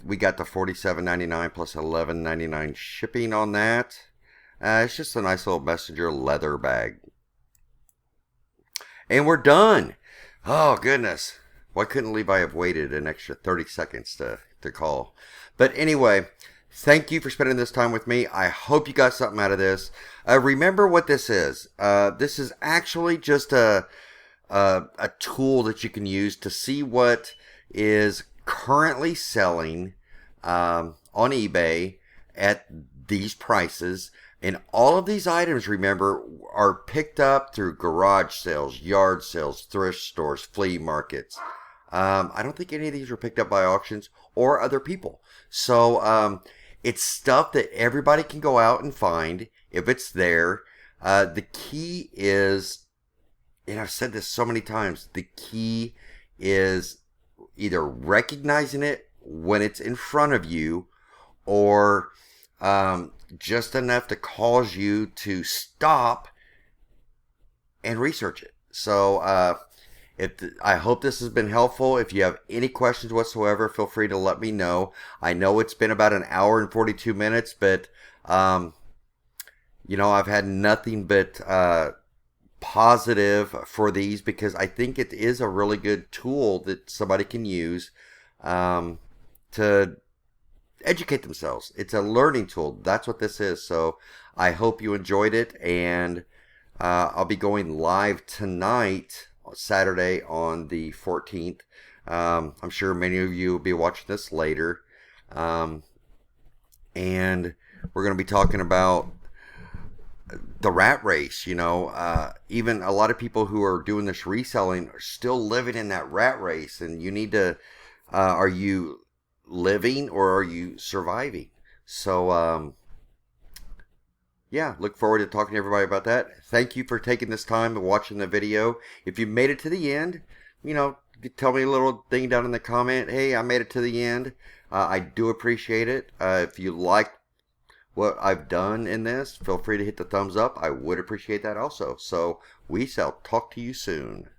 We got the $47.99 plus $11.99 shipping on that. It's just a nice little messenger leather bag. And we're done. Oh, goodness. Why couldn't Levi have waited an extra 30 seconds to call? But anyway, thank you for spending this time with me. I hope you got something out of this. Remember what this is. This is actually just a tool that you can use to see what is currently selling on eBay at these prices. And all of these items, remember, are picked up through garage sales, yard sales, thrift stores, flea markets. I don't think any of these were picked up by auctions or other people. So it's stuff that everybody can go out and find if it's there. The key is, and I've said this so many times, the key is either recognizing it when it's in front of you, or just enough to cause you to stop and research it. So I hope this has been helpful. If you have any questions whatsoever, feel free to let me know. I know it's been about an hour and 42 minutes, but I've had nothing but positive for these, because I think it is a really good tool that somebody can use to educate themselves. It's a learning tool. That's what this is. So I hope you enjoyed it, and I'll be going live tonight, Saturday on the 14th. I'm sure many of you will be watching this later, and we're going to be talking about the rat race. Even a lot of people who are doing this reselling are still living in that rat race, and you need to, are you living or are you surviving? So, yeah, look forward to talking to everybody about that. Thank you for taking this time and watching the video. If you made it to the end, tell me a little thing down in the comment. Hey, I made it to the end. I do appreciate it. If you like what I've done in this, feel free to hit the thumbs up. I would appreciate that also. So we shall talk to you soon.